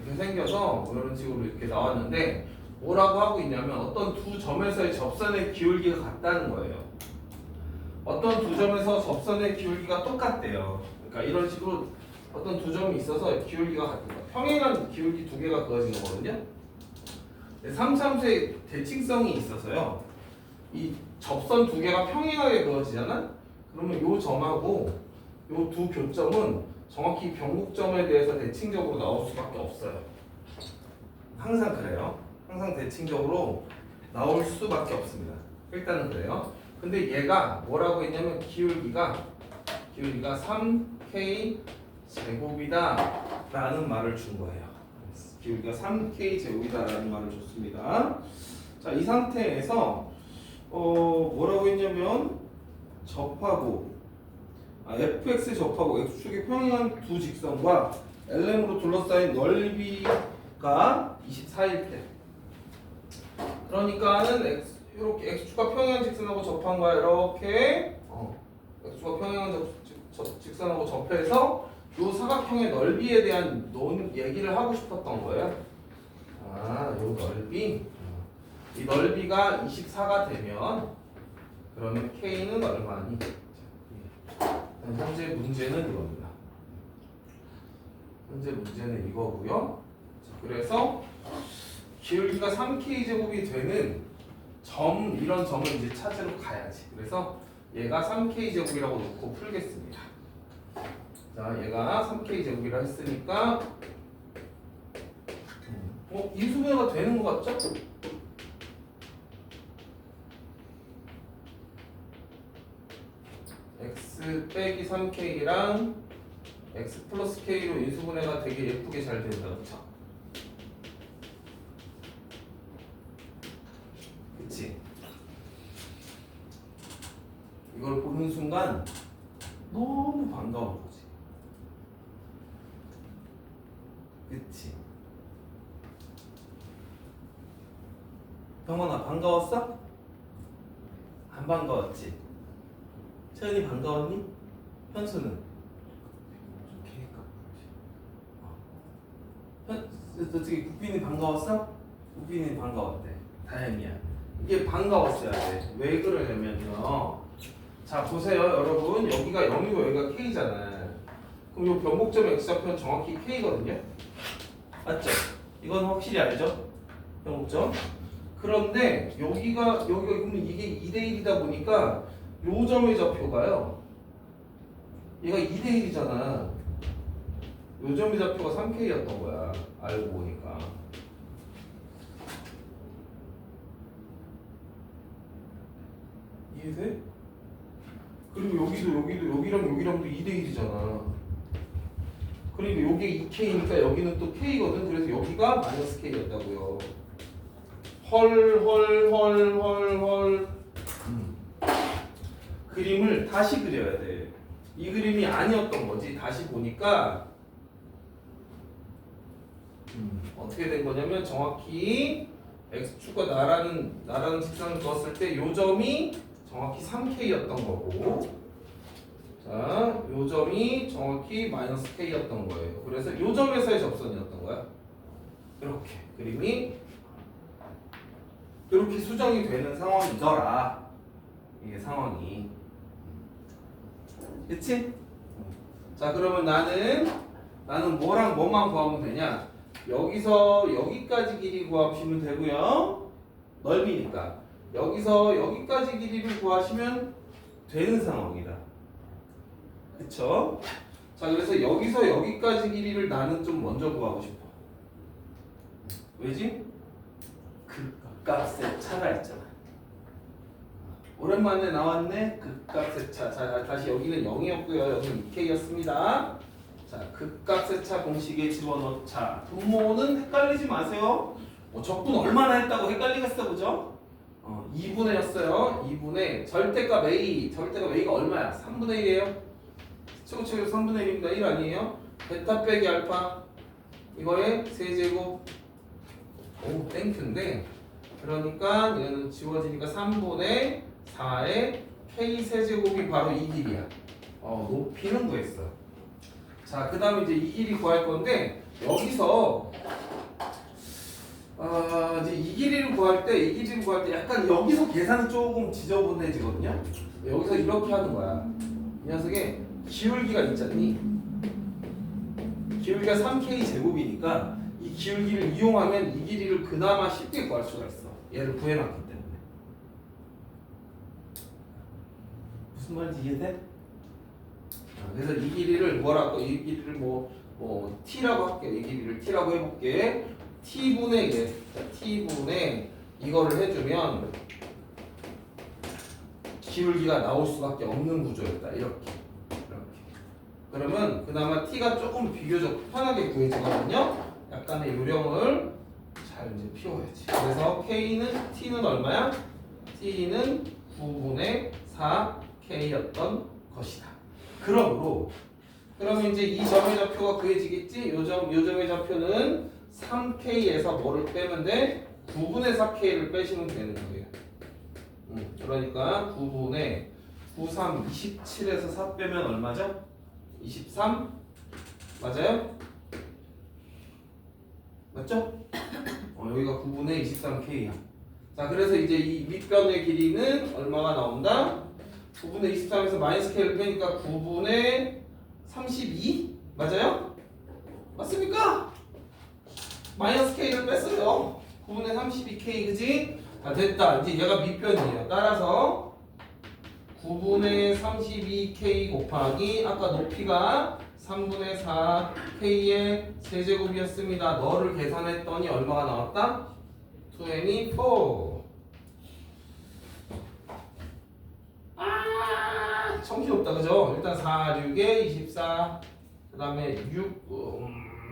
[SPEAKER 1] 이렇게 생겨서 이런 식으로 이렇게 나왔는데 뭐라고 하고 있냐면 어떤 두 점에서의 접선의 기울기가 같다는 거예요. 어떤 두 점에서 접선의 기울기가 똑같대요. 그러니까 이런 식으로 어떤 두 점이 있어서 기울기가 같은 거예요. 평행한 기울기 두 개가 그어진 거거든요. 3참수의 대칭성이 있어서요. 이 접선 두 개가 평행하게 그어지잖아? 그러면 이 점하고 이 두 교점은 정확히 변곡점에 대해서 대칭적으로 나올 수밖에 없어요. 항상 그래요. 항상 대칭적으로 나올 수밖에 없습니다. 일단은 그래요. 근데 얘가 뭐라고 했냐면 기울기가 3K 제곱이다 라는 말을 준 거예요. 기울기가 3K 제곱이다 라는 말을 줬습니다. 자, 이 상태에서 뭐라고 했냐면 fx 접하고 x축의 평행한 두 직선과 LM으로 둘러싸인 넓이가 24일 때 그러니까는 이렇게 x축과 평행한 직선하고 접한 거야. 이렇게 x축과 평행한 직선하고 접해서 이 사각형의 넓이에 대한 얘기를 하고 싶었던 거예요. 이 넓이 이 넓이가 24가 되면 그러면 K는 얼마니? 현재 문제는 이겁니다. 현재 문제는 이거고요. 자, 그래서 기울기가 3K 제곱이 되는 이런 점을 이제 찾으러 가야지. 그래서 얘가 3K 제곱이라고 놓고 풀겠습니다. 자, 얘가 3K 제곱이라 했으니까 인수분해가 되는 것 같죠? x 빼기 3k랑 x 플러스 k로 인수분해가 되게 예쁘게 잘 된다. 그쵸? 그치? 이걸 보는 순간 너무 반가운 거지. 그치? 병원아 반가웠어? 안 반가웠지? 채연이 반가웠니? 현수는? 어떻게 국빈이 반가웠어? 국빈이 반가웠대. 다행이야. 이게 반가웠어야 돼. 왜 그러냐면요. 자 보세요 여러분. 여기가 0이고 여기가 K잖아. 그럼 이 변곡점 X좌표는 정확히 K거든요. 맞죠? 이건 확실히 알죠? 변곡점. 그런데 여기가 그러면 이게 2대1이다 보니까 요 점의 좌표가요. 얘가 2대1이잖아. 요 점의 좌표가 3K였던 거야. 알고 보니까. 이해돼? 그리고 여기랑도 2대1이잖아. 그리고 요게 2K니까 여기는 또 K거든. 그래서 여기가 마이너스 K였다고요. 헐. 그림을 다시 그려야 돼. 이 그림이 아니었던 거지. 다시 보니까 어떻게 된 거냐면 정확히 x축과 나라는 직선을 그었을 때 요 점이 정확히 3k였던 거고, 자, 요 점이 정확히 마이너스 k였던 거예요. 그래서 요 점에서의 접선이었던 거야. 이렇게 그림이 이렇게 수정이 되는 상황이더라. 이게 상황이. 그치? 자, 그러면 나는 뭐랑 뭐만 구하면 되냐? 여기서 여기까지 길이 구하시면 되고요. 넓이니까. 여기서 여기까지 길이를 구하시면 되는 상황이다. 그쵸? 자, 그래서 여기서 여기까지 길이를 나는 좀 먼저 구하고 싶어. 왜지? 극값의 차가 있잖아. 오랜만에 나왔네. 극값의 차. 자, 다시 여기는 0이었고요. 여기는 2K였습니다. 자, 극값의 차 공식에 집어넣자. 분모는 헷갈리지 마세요. 뭐 적분 얼마나 했다고 헷갈리겠어, 그죠? 2분의였어요. 2분의 절대값 A가 얼마야? 3분의 1이에요. 최고체결 3분의 1입니다. 1 아니에요? 베타 빼기 알파 이거의 세제곱. 오, 땡큐인데. 그러니까 얘는 지워지니까 3분의 4의 K 세제곱이 바로 이 길이야. 높이는 구했어. 자, 그 다음에 이제 이 길이 구할 건데, 여기서, 이제 이 길이를 구할 때 약간 여기서 계산은 조금 지저분해지거든요? 여기서 이렇게 하는 거야. 이 녀석에 기울기가 있잖니? 기울기가 3K 제곱이니까 이 기울기를 이용하면 이 길이를 그나마 쉽게 구할 수가 있어. 얘를 구해놨기 때문에. 무슨 말인지 이해돼? 그래서 이 길이를 뭐라고? 이 길이를 뭐 t라고 할게. 이 길이를 t라고 해볼게. t분의 이거를 해주면 기울기가 나올 수밖에 없는 구조였다. 이렇게. 그러면 그나마 t가 조금 비교적 편하게 구해지거든요. 약간의 요령을 잘 이제 피워야지. 그래서 t는 얼마야? t는 9분의 4k였던 것이다. 그러면 이제 이 점의 좌표가 구해지겠지? 요 점의 좌표는 3k에서 뭐를 빼면 돼? 9분의 4k를 빼시면 되는 거예요. 그러니까 9분의 9, 3, 27에서 4 빼면 얼마죠? 23? 맞아요? 맞죠? 여기가 9분의 23k야. 자, 그래서 이제 이 밑변의 길이는 얼마가 나온다? 9분의 23에서 마이너스 k를 빼니까 9분의 32? 맞아요? 맞습니까? 마이너스 k를 뺐어요. 9분의 32k, 그지? 자, 됐다. 이제 얘가 밑변이에요. 따라서 9분의 32k 곱하기 아까 높이가 3분의 4k의 세제곱이었습니다. 너를 계산했더니 얼마가 나왔다? 24. 정신없다, 그죠? 일단 4, 6에 24. 그 다음에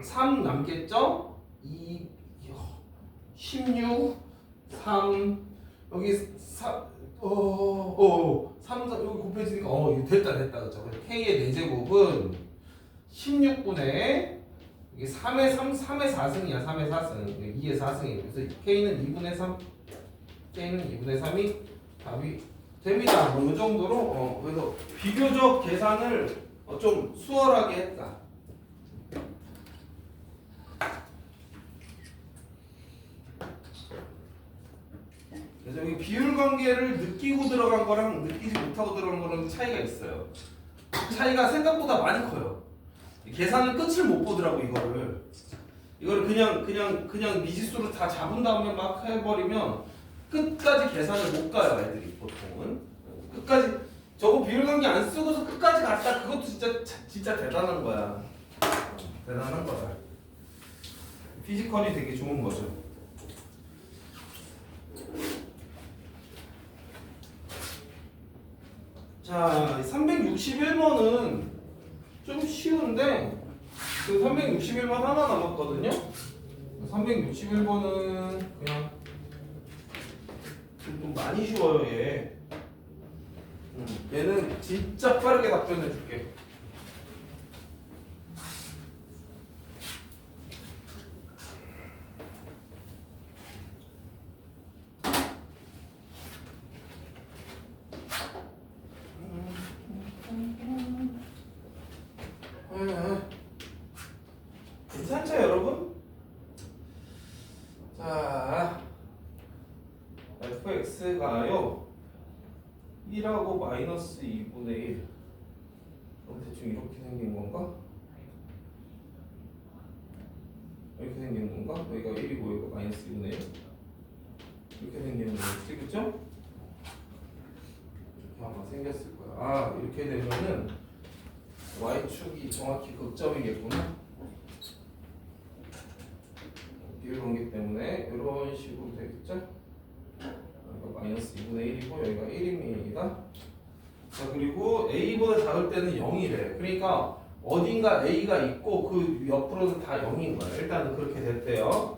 [SPEAKER 1] 3 남겠죠? 16, 3, 여기 3, 3, 여기 곱해지니까, 이거 됐다, 그죠? K의 4제곱은 16분의, 이게 3의 4승이야, 3의 4승. 2의 4승이에요. 그래서 K는 2분의 3, K는 2분의 3이 답이 됩니다. 이 정도로, 그래서 비교적 계산을 좀 수월하게 했다. 그래서 여기 비율 관계를 느끼고 들어간 거랑 느끼지 못하고 들어간 거랑 차이가 있어요. 차이가 생각보다 많이 커요. 계산을 끝을 못 보더라고, 이거를 그냥 미지수로 다 잡은 다음에 막 해버리면 끝까지 계산을 못 가요, 애들이 보통은. 끝까지 저거 비율 관계 안 쓰고서 끝까지 갔다. 그것도 진짜 대단한 거야. 대단한 거야. 피지컬이 되게 좋은 거죠. 자, 361번은 좀 쉬운데 그 361번 하나 남았거든요. 361번은 그냥 좀 많이 쉬워요, 얘. 얘는 진짜 빠르게 답변해 줄게. 괜찮죠, 여러분? 자, fx가요 1하고 마이너스 2분의 1. 그럼 대충 이렇게 생긴 건가? 이렇게 생기는 건가? 여기가 1이고 여기가 마이너스 2분의 1. 이렇게 생기는 거겠지, 그쵸? 이렇게 아마 생겼을 거야. 아, 이렇게 되면은 y축이 정확히 극점이겠구나. 이런 게 때문에 이런 식으로 되겠죠? 여기가 마이너스 2분의 1이고 여기가 1입니다. 자, 그리고 a보다 작을 때는 0이래. 그러니까 어딘가 a가 있고 그 옆으로는 다 0인 거야. 일단은 그렇게 됐대요.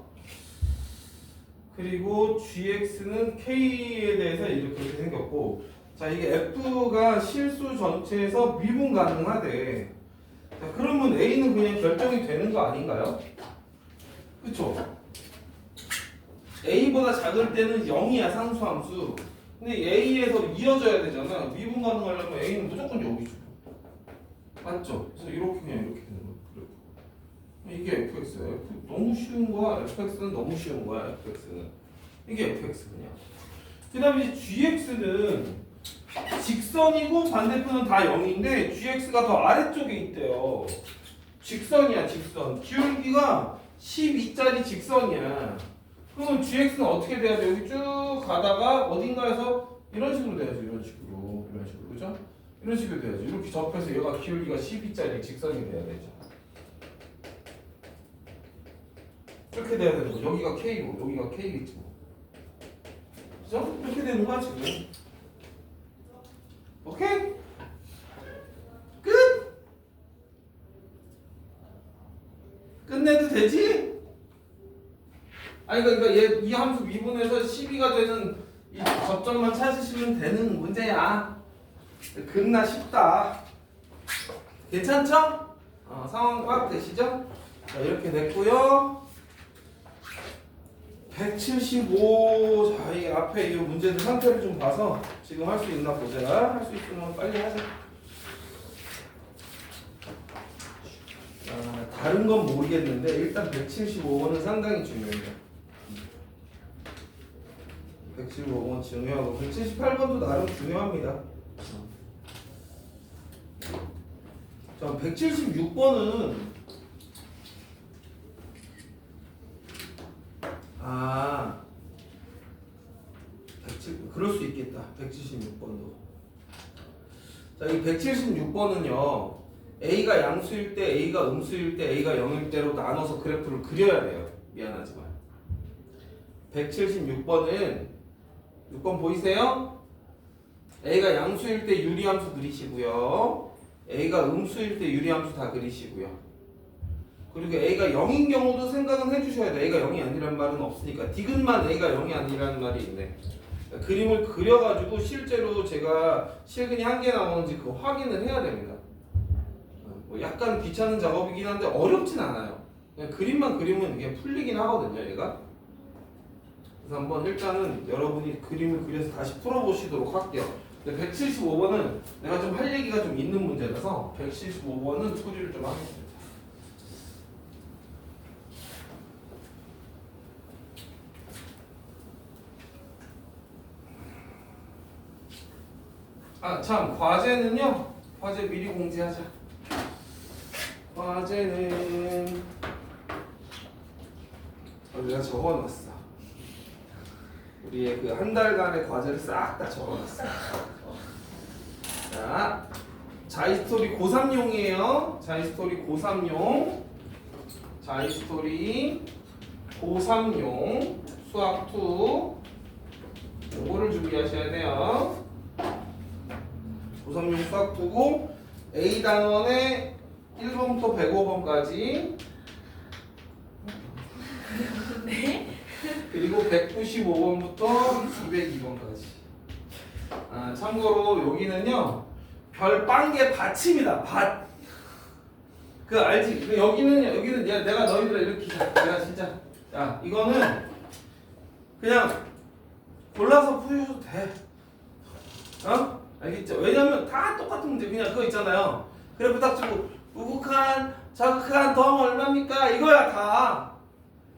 [SPEAKER 1] 그리고 gx는 k에 대해서 이렇게 생겼고, 자, 이게 f가 실수 전체에서 미분 가능하대. 자, 그러면 a는 그냥 결정이 되는 거 아닌가요? 그쵸? a보다 작을 때는 0이야, 상수함수. 근데 a에서 이어져야 되잖아. 미분 가능하려면 a는 무조건 여기죠. 맞죠? 그래서 이렇게 그냥 이렇게 되는 거야. 그래. 이게 fx야. f 너무 쉬운 거야. fx는 너무 쉬운 거야. fx는 이게 fx 그냥. 그다음에 gx는 직선이고 반대편은 다 0인데 gx가 더 아래쪽에 있대요. 직선이야, 직선. 기울기가 12짜리 직선이야. 그러면 gx는 어떻게 돼야 돼? 여기 쭉 가다가 어딘가에서 이런 식으로 돼야지. 이런 식으로. 그죠? 이런 식으로 돼야지. 이렇게 접해서 얘가 기울기가 12짜리 직선이 돼야 되죠. 이렇게 돼야 되는 거. 여기가 k고 여기가 k겠지 뭐. 그죠? 이렇게 되는 거야 지금. 오케이? 끝? 끝내도 되지? 아니 그러니까 얘 이 함수 미분해서 12가 되는 이 접점만 찾으시면 되는 문제야. 겁나 쉽다. 괜찮죠? 상황 꽉 되시죠? 자, 이렇게 됐고요. 175. 자, 이 앞에 이 문제들 상태를 좀 봐서 지금 할 수 있나 보자. 할 수 있으면 빨리 하자. 다른 건 모르겠는데 일단 175번은 상당히 중요해요. 175번 중요하고 178번도 나름 중요합니다. 자, 176번은 그럴 수 있겠다. 176번도. 자, 이 176번은요. A가 양수일 때, A가 음수일 때, A가 0일 때로 나눠서 그래프를 그려야 돼요. 미안하지만. 176번은 6번 보이세요? A가 양수일 때 유리함수 그리시고요. A가 음수일 때 유리함수 다 그리시고요. 그리고 A가 0인 경우도 생각은 해주셔야 돼요. A가 0이 아니라는 말은 없으니까. 디귿만 A가 0이 아니라는 말이 있네. 그림을 그려가지고 실제로 제가 실근이 한 개 나오는지 그거 확인을 해야 됩니다. 뭐 약간 귀찮은 작업이긴 한데 어렵진 않아요. 그냥 그림만 그리면 이게 풀리긴 하거든요, 얘가. 그래서 한번 일단은 여러분이 그림을 그려서 다시 풀어보시도록 할게요. 근데 175번은 내가 좀 할 얘기가 좀 있는 문제라서 175번은 처리를 좀 하겠습니다. 참, 과제는요. 과제 미리 공지하자. 과제는 내가 적어놨어. 우리의 그 한 달간의 과제를 싹 다 적어놨어. 자, 자이스토리 고3용이에요. 자이스토리 고3용. 자이스토리 고3용 수학 2. 요거를 준비하셔야 돼요. 고3용 수학 2고 A 단원에 1번부터 105번까지.
[SPEAKER 2] 네?
[SPEAKER 1] 그리고 195번부터 202번까지. 참고로 여기는요 별 빵개 받칩니다. 밭. 그 알지? 그 여기는 내가 너희들 이렇게 내가 진짜 야 이거는 그냥 골라서 푸셔도 돼. 알겠죠? 왜냐면 다 똑같은 문제. 그냥 그거 있잖아요. 그래프 딱 주고 우극한 자극한 더하면 얼마입니까? 이거야 다.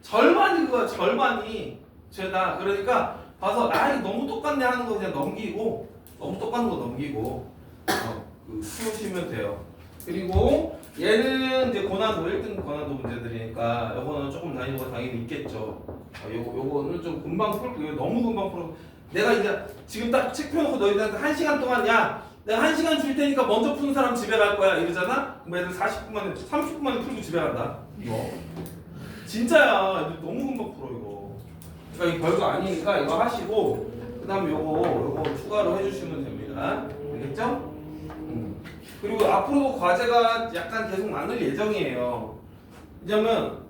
[SPEAKER 1] 절반이 그거야. 절반이 죄다. 그러니까 봐서 이거 너무 똑같네 하는 거 그냥 넘기고 너무 똑같은 거 넘기고 키우시면 돼요. 그리고 얘는 이제 고난도 1등 고난도 문제들이니까 요거는 조금 난이도가 당연히 있겠죠. 요거는 좀 금방 풀고 이거 너무 금방 풀고 내가 이제 지금 딱 책 펴놓고 너희들한테 1시간 동안 야 내가 1시간 줄 테니까 먼저 푸는 사람 집에 갈 거야 이러잖아? 그럼 애들 40분 만에 30분 만에 풀고 집에 간다. 이거 진짜야. 애들 너무 금방 풀어 이거. 그러니까 이 별거 아니니까 이거 하시고 그 다음에 요거 추가로 해주시면 됩니다. 알겠죠? 그리고 앞으로도 과제가 약간 계속 많을 예정이에요. 왜냐면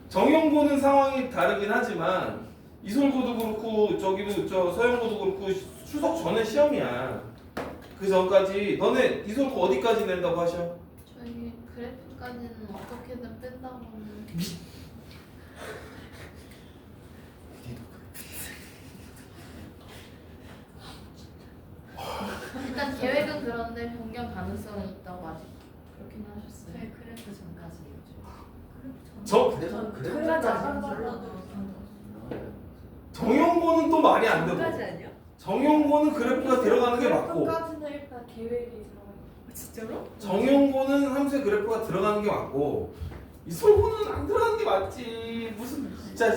[SPEAKER 1] 정형 보는 상황이 다르긴 하지만 이솔고도 그렇고 저기도 저 서영고도 그렇고 추석 전에 시험이야. 그 전까지 너네 이솔고 어디까지 낸다고 하셔?
[SPEAKER 2] 저희 그래프까지는 어떻게든 뺀다고는. 일단 계획은 그런데 변경 가능성이 있다고 아직 그렇긴 하셨어요.
[SPEAKER 3] 네, 그래프 전까지.
[SPEAKER 1] 정형고는 또 말이 안 되고
[SPEAKER 3] 전까지 아니야?
[SPEAKER 1] 정형고는 그래프가 들어가는 게 맞고
[SPEAKER 4] 그래프까지는 일단 계획이 들어가 있어요.
[SPEAKER 3] 진짜로?
[SPEAKER 1] 정형고는 함수에 그래프가 들어가는 게 맞고 이솔고는 안 들어가는 게 맞지. 무슨 진짜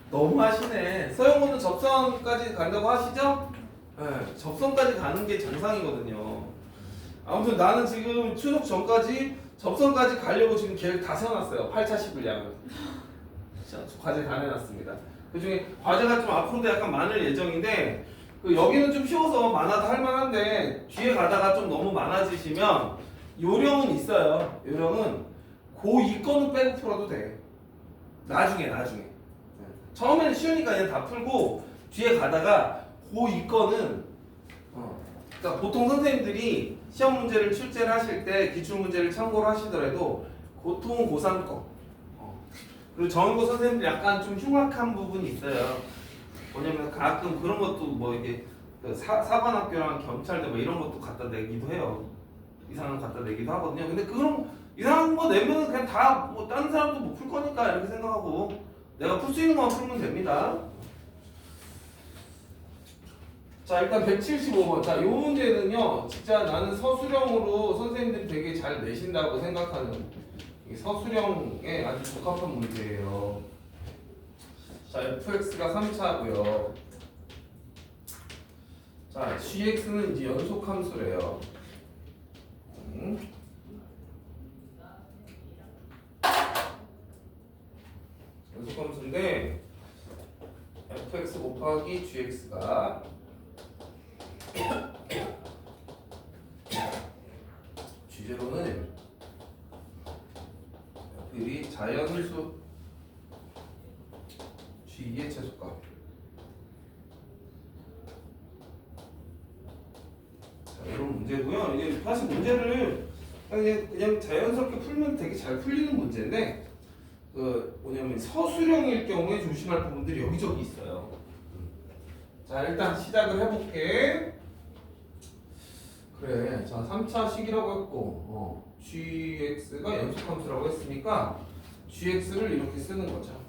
[SPEAKER 1] 너무 하시네. 서영고는 접선까지 간다고 하시죠? 네, 접선까지 가는 게 정상이거든요. 아무튼 나는 지금 추석 전까지 접선까지 가려고 지금 계획 다 세워놨어요. 8차 시불량을 과제 다 내놨습니다. 그 중에 과제가 좀 앞으로도 약간 많을 예정인데 여기는 좀 쉬워서 많아도 할만한데 뒤에 가다가 좀 너무 많아지시면 요령은 있어요. 요령은 고2 거는 빼고 풀어도 돼. 나중에 처음에는 쉬우니까 그냥 다 풀고 뒤에 가다가 고2 거는 그러니까 보통 선생님들이 시험 문제를 출제를 하실 때 기출 문제를 참고를 하시더라도 보통 고3 거 그리고 정은고 선생님들 약간 좀 흉악한 부분이 있어요. 뭐냐면 가끔 그런 것도 뭐 이게 사관학교랑 경찰대 뭐 이런 것도 갖다 내기도 해요. 이상한 거 갖다 내기도 하거든요. 근데 그런 이상한 거 내면은 그냥 다 뭐 다른 사람도 못 풀 거니까 이렇게 생각하고 내가 풀 수 있는 것만 풀면 됩니다. 자 일단 175번. 자 이 문제는요. 진짜 나는 서술형으로 선생님들이 되게 잘 내신다고 생각하는 서술형에 아주 적합한 문제예요. 자 fx가 3차고요. 자 gx는 이제 연속 함수래요. 연속 함수인데 fx 곱하기 gx가 주제로는 F이 자연수 G의 최소값. 자, 이런 문제고요. 이게 사실 문제를 그냥 자연스럽게 풀면 되게 잘 풀리는 문제인데 뭐냐면 서술형일 경우에 조심할 부분들이 여기저기 있어요. 자 일단 시작을 해볼게. 그래, 자 3차식이라고 했고 gx가 연속함수라고 했으니까 gx를 이렇게 쓰는 거죠.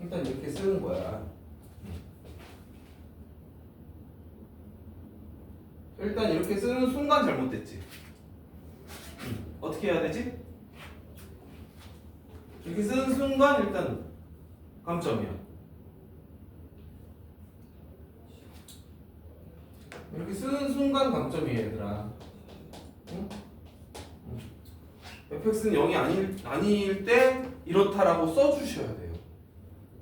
[SPEAKER 1] 일단 이렇게 쓰는 거야. 일단 이렇게 쓰는 순간 잘못됐지. 어떻게 해야 되지? 이렇게 쓰는 순간 일단 감점이야. 이렇게 쓰는 순간 감점이에요, 얘들아. 응? fx는 0이 아닐 때 이렇다라고 써주셔야 돼요.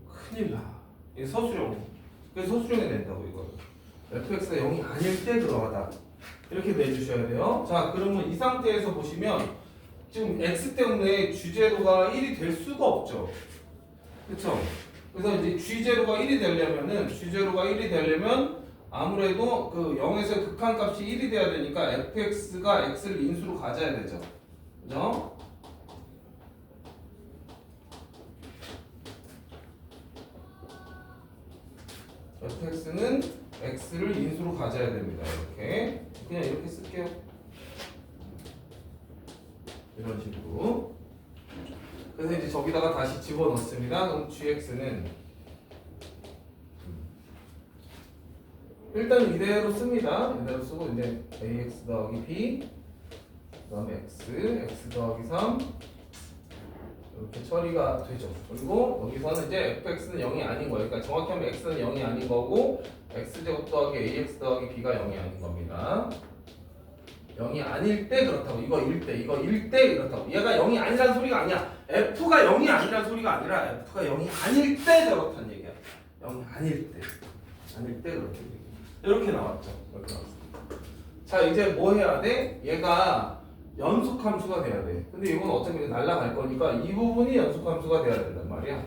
[SPEAKER 1] 큰일 나. 이게 서술형. 그래서 서술형에 낸다고 이거. fx가 0이 아닐 때 들어가다. 이렇게 내주셔야 돼요. 자, 그러면 이 상태에서 보시면 지금 x 때문에 g제로가 1이 될 수가 없죠. 그렇죠? 그래서 이제 g제로가 1이 되려면 아무래도 그 0에서 극한값이 1이 돼야 되니까 fx가 x를 인수로 가져야 되죠. 그죠? fx는 x를 인수로 가져야 됩니다. 이렇게 그냥 이렇게 쓸게요. 이런 식으로. 그래서 이제 저기다가 다시 집어넣습니다. 그럼 gx는 일단 이대로 씁니다. 이대로 쓰고 이제 ax 더하기 b 그다음에 x 더하기 3 이렇게 처리가 되죠. 그리고 여기서는 이제 fx는 0이 아닌 거예요. 그러니까 정확히 하면 x는 0이 아닌 거고 x제곱 더하기 ax 더하기 b가 0이 아닌 겁니다. 0이 아닐 때 그렇다고. 이거 1때 그렇다고. 얘가 0이 아니라는 소리가 아니야. f가 0이 아니라는 소리가 아니라 f가 0이 아닐 때 그렇다는 얘기야. 0이 아닐 때 그렇다는 얘기야. 이렇게 나왔죠. 이렇게 나왔습니다. 자, 이제 뭐 해야 돼? 얘가 연속함수가 돼야 돼. 근데 이건 어차피 날아갈 거니까 이 부분이 연속함수가 돼야 된단 말이야.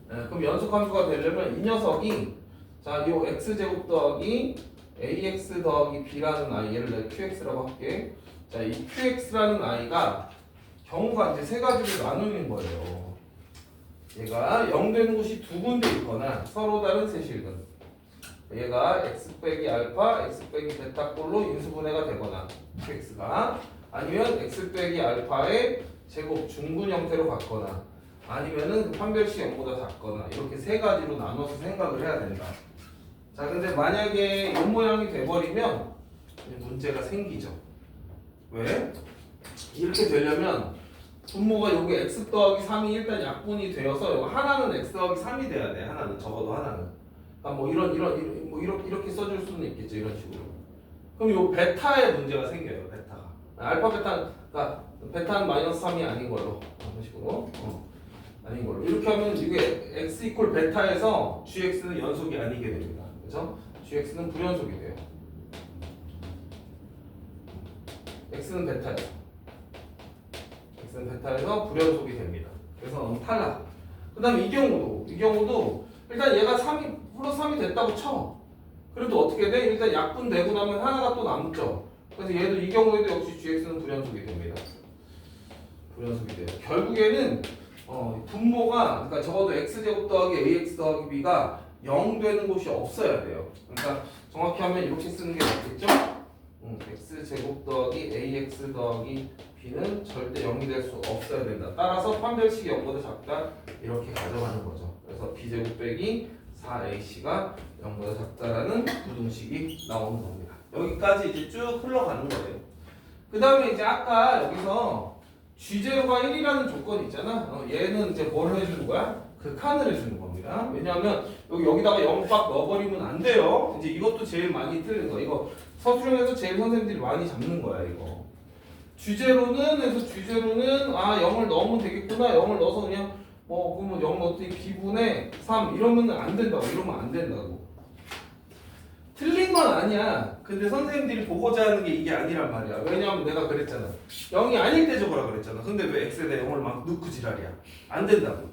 [SPEAKER 1] 그럼 연속함수가 되려면 이 녀석이 자, 요 x제곱 더하기 ax 더하기 b라는 아이, 얘를 내가 qx라고 할게. 자, 이 qx라는 아이가 경우가 이제 세 가지로 나누는 거예요. 얘가 0 되는 곳이 두 군데 있거나 서로 다른 세실근. 얘가 x 빼기 알파, x 빼기 베타 꼴로 인수분해가 되거나 qx가 아니면 x 빼기 알파의 제곱 중분 형태로 갔거나 아니면은 판별식 0보다 작거나 이렇게 세 가지로 나눠서 생각을 해야 된다. 자, 근데 만약에 이 모양이 돼버리면 문제가 생기죠. 왜? 이렇게 되려면 분모가 요게 x 더하기 3이 일단 약분이 되어서 요거 하나는 x 더하기 3이 돼야 돼. 하나는 적어도 하나는. 그러니까 뭐 이렇게 써줄 수는 있겠죠. 이런 식으로. 그럼 요 베타에 문제가 생겨요. 베타가. 알파 베타, 그러니까 베타는 마이너스 3이 아닌 걸로. 이런 식으로. 아닌 걸로. 이렇게 하면 이게 x 이퀄 베타에서 gx는 연속이 아니게 됩니다. 그죠? gx는 불연속이 돼요. x는 베타에서 불연속이 됩니다. 그래서 탈락. 그 다음에 이 경우도 일단 얘가 3이 플러스 3이 됐다고 쳐. 그래도 어떻게 돼? 일단 약분되고 나면 하나가 또 남죠. 그래서 얘도 이 경우에도 역시 gx는 불연속이 됩니다. 불연속이 돼요. 결국에는 분모가 그러니까 적어도 x제곱 더하기 ax 더하기 b가 0 되는 곳이 없어야 돼요. 그러니까 정확히 하면 이렇게 쓰는 게 맞겠죠? x제곱 더하기 ax 더하기 b는 절대 0이 될 수 없어야 된다. 따라서 판별식이 0보다 작다 이렇게 가져가는 거죠. 그래서 b제곱 빼기 4ac가 0보다 작다라는 부등식이 나오는 겁니다. 여기까지 이제 쭉 흘러가는 거예요. 그 다음에 이제 아까 여기서 G0가 1이라는 조건이 있잖아. 얘는 이제 뭘 해주는 거야? 극한을 해주는 겁니다. 왜냐하면 여기다가 0빡 넣어버리면 안 돼요. 이제 이것도 제일 많이 틀린 거. 이거 서술형에서 제일 선생님들이 많이 잡는 거야, 이거. G0는 0을 넣으면 되겠구나. 0을 넣어서 그냥 그러면 0 넣었더니 b분의 3 이러면 안 된다고. 이러면 안 된다고. 틀린 건 아니야. 근데 선생님들이 보고자 하는 게 이게 아니란 말이야. 왜냐하면 내가 그랬잖아. 0이 아닐 때 적으라 그랬잖아. 근데 왜 x에다 0을 막 넣고 지랄이야. 안 된다고.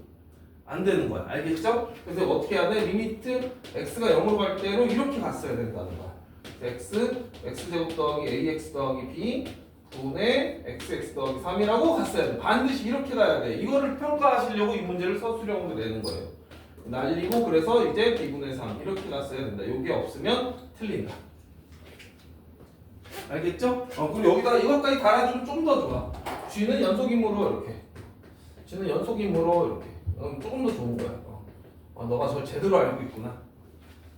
[SPEAKER 1] 안 되는 거야. 알겠죠? 그래서 어떻게 해야 돼? 리미트 x가 0으로 갈 때로 이렇게 갔어야 된다는 거야. x제곱 더하기 ax 더하기 b 분의 xx 더하기 3이라고 갔어야 돼. 반드시 이렇게 가야 돼. 이거를 평가하시려고 이 문제를 서술형으로 내는 거예요. 날리고 그래서 이제 b분의 3 이렇게 갔어야 된다. 요게 없으면 틀린다. 알겠죠? 그리고 여기다 이것까지 달아주면 좀 더 좋아. g는 연속임으로 이렇게. g는 연속임으로 이렇게. 조금 더 좋은 거야. 너가 저를 제대로 알고 있구나.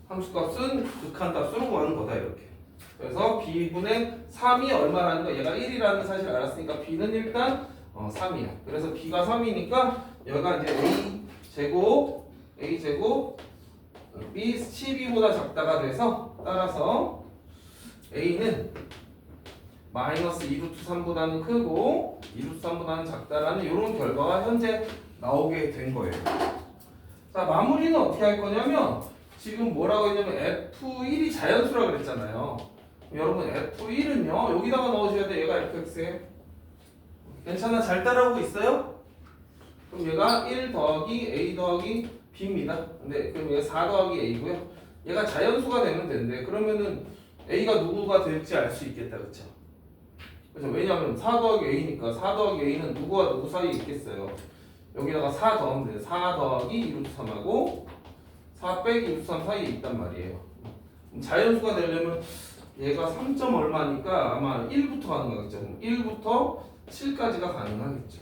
[SPEAKER 1] 함수값은 극한값으로 구하는 거다 이렇게. 그래서 b분의 3이 얼마라는 거 얘가 1이라는 사실 알았으니까 b는 일단 3이야. 그래서 b가 3이니까 여기가 이제 a제곱 b 12보다 작다가 돼서 따라서 a는 마이너스 2루트 3보다는 크고 2루트 3보다는 작다라는 이런 결과가 현재 나오게 된 거예요. 자, 마무리는 어떻게 할 거냐면 지금 뭐라고 했냐면 F1이 자연수라고 그랬잖아요. 여러분 F1은요 여기다가 넣으셔야 돼. 얘가 fx에 괜찮아? 잘 따라오고 있어요? 그럼 얘가 1 더하기 a 더하기 b입니다. 근데 그럼 얘가 4 더하기 a고요. 얘가 자연수가 되면 된대. 그러면은 a가 누구가 될지 알 수 있겠다, 그쵸? 그래서 왜냐하면 4 더하기 a니까 4 더하기 a는 누구와 누구 사이에 있겠어요. 여기다가 4 더하면 돼요. 4 더하기 2루트 3하고 4 빼기 2루트 3 사이에 있단 말이에요. 자연수가 되려면 얘가 3. 얼마니까 아마 1부터 가는 거겠죠. 1부터 7까지가 가능하겠죠.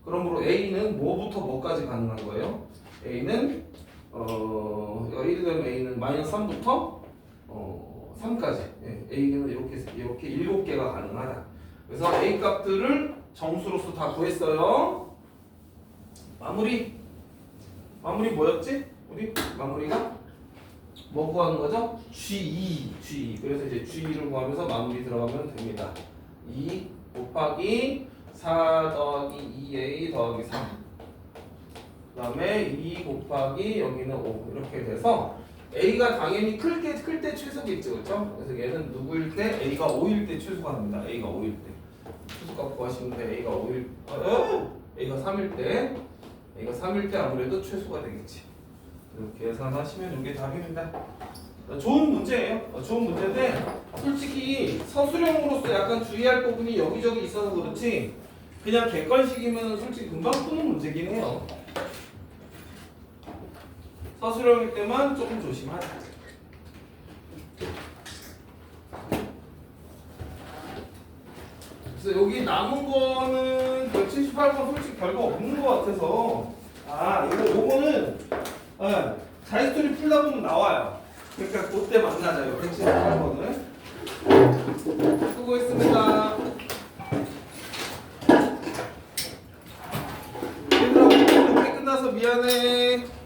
[SPEAKER 1] 그러므로 A는 뭐부터 뭐까지 가능한 거예요? A는 여기가 1이 되면 A는 마이너스 3부터 3까지. 예, A는 이렇게 7개가 가능하다. 그래서 A 값들을 정수로서 다 구했어요. 마무리 뭐였지? 우리 마무리가 뭐 구하는 거죠? G2. 그래서 이제 G2를 구하면서 마무리 들어가면 됩니다. 2 곱하기 4 더하기 2A 더하기 3. 그 다음에 2 곱하기 여기는 5. 이렇게 돼서 A가 당연히 클 때 최소겠죠. 그렇죠? 그래서 얘는 누구일 때? A가 5일 때 최소가 됩니다. A가 5일 때. 최소값 구하시면 돼. A가 3일 때. A가 3일 때 아무래도 최소가 되겠지. 이렇게 계산하시면 이게 답입니다. 좋은 문제예요. 좋은 문제인데 솔직히 서술형으로서 약간 주의할 부분이 여기저기 있어서 그렇지 그냥 객관식이면 솔직히 금방 푸는 문제긴 해요. 서술형일 때만 조금 조심하자. 그래서 여기 남은 거는 178번 솔직히 별거 없는 것 같아서 요거는 자유스토리 풀다 보면 나와요. 그러니까 그때 만나자요. 178번을. 수고했습니다. 얘들아 오늘 늦게 끝나서 미안해.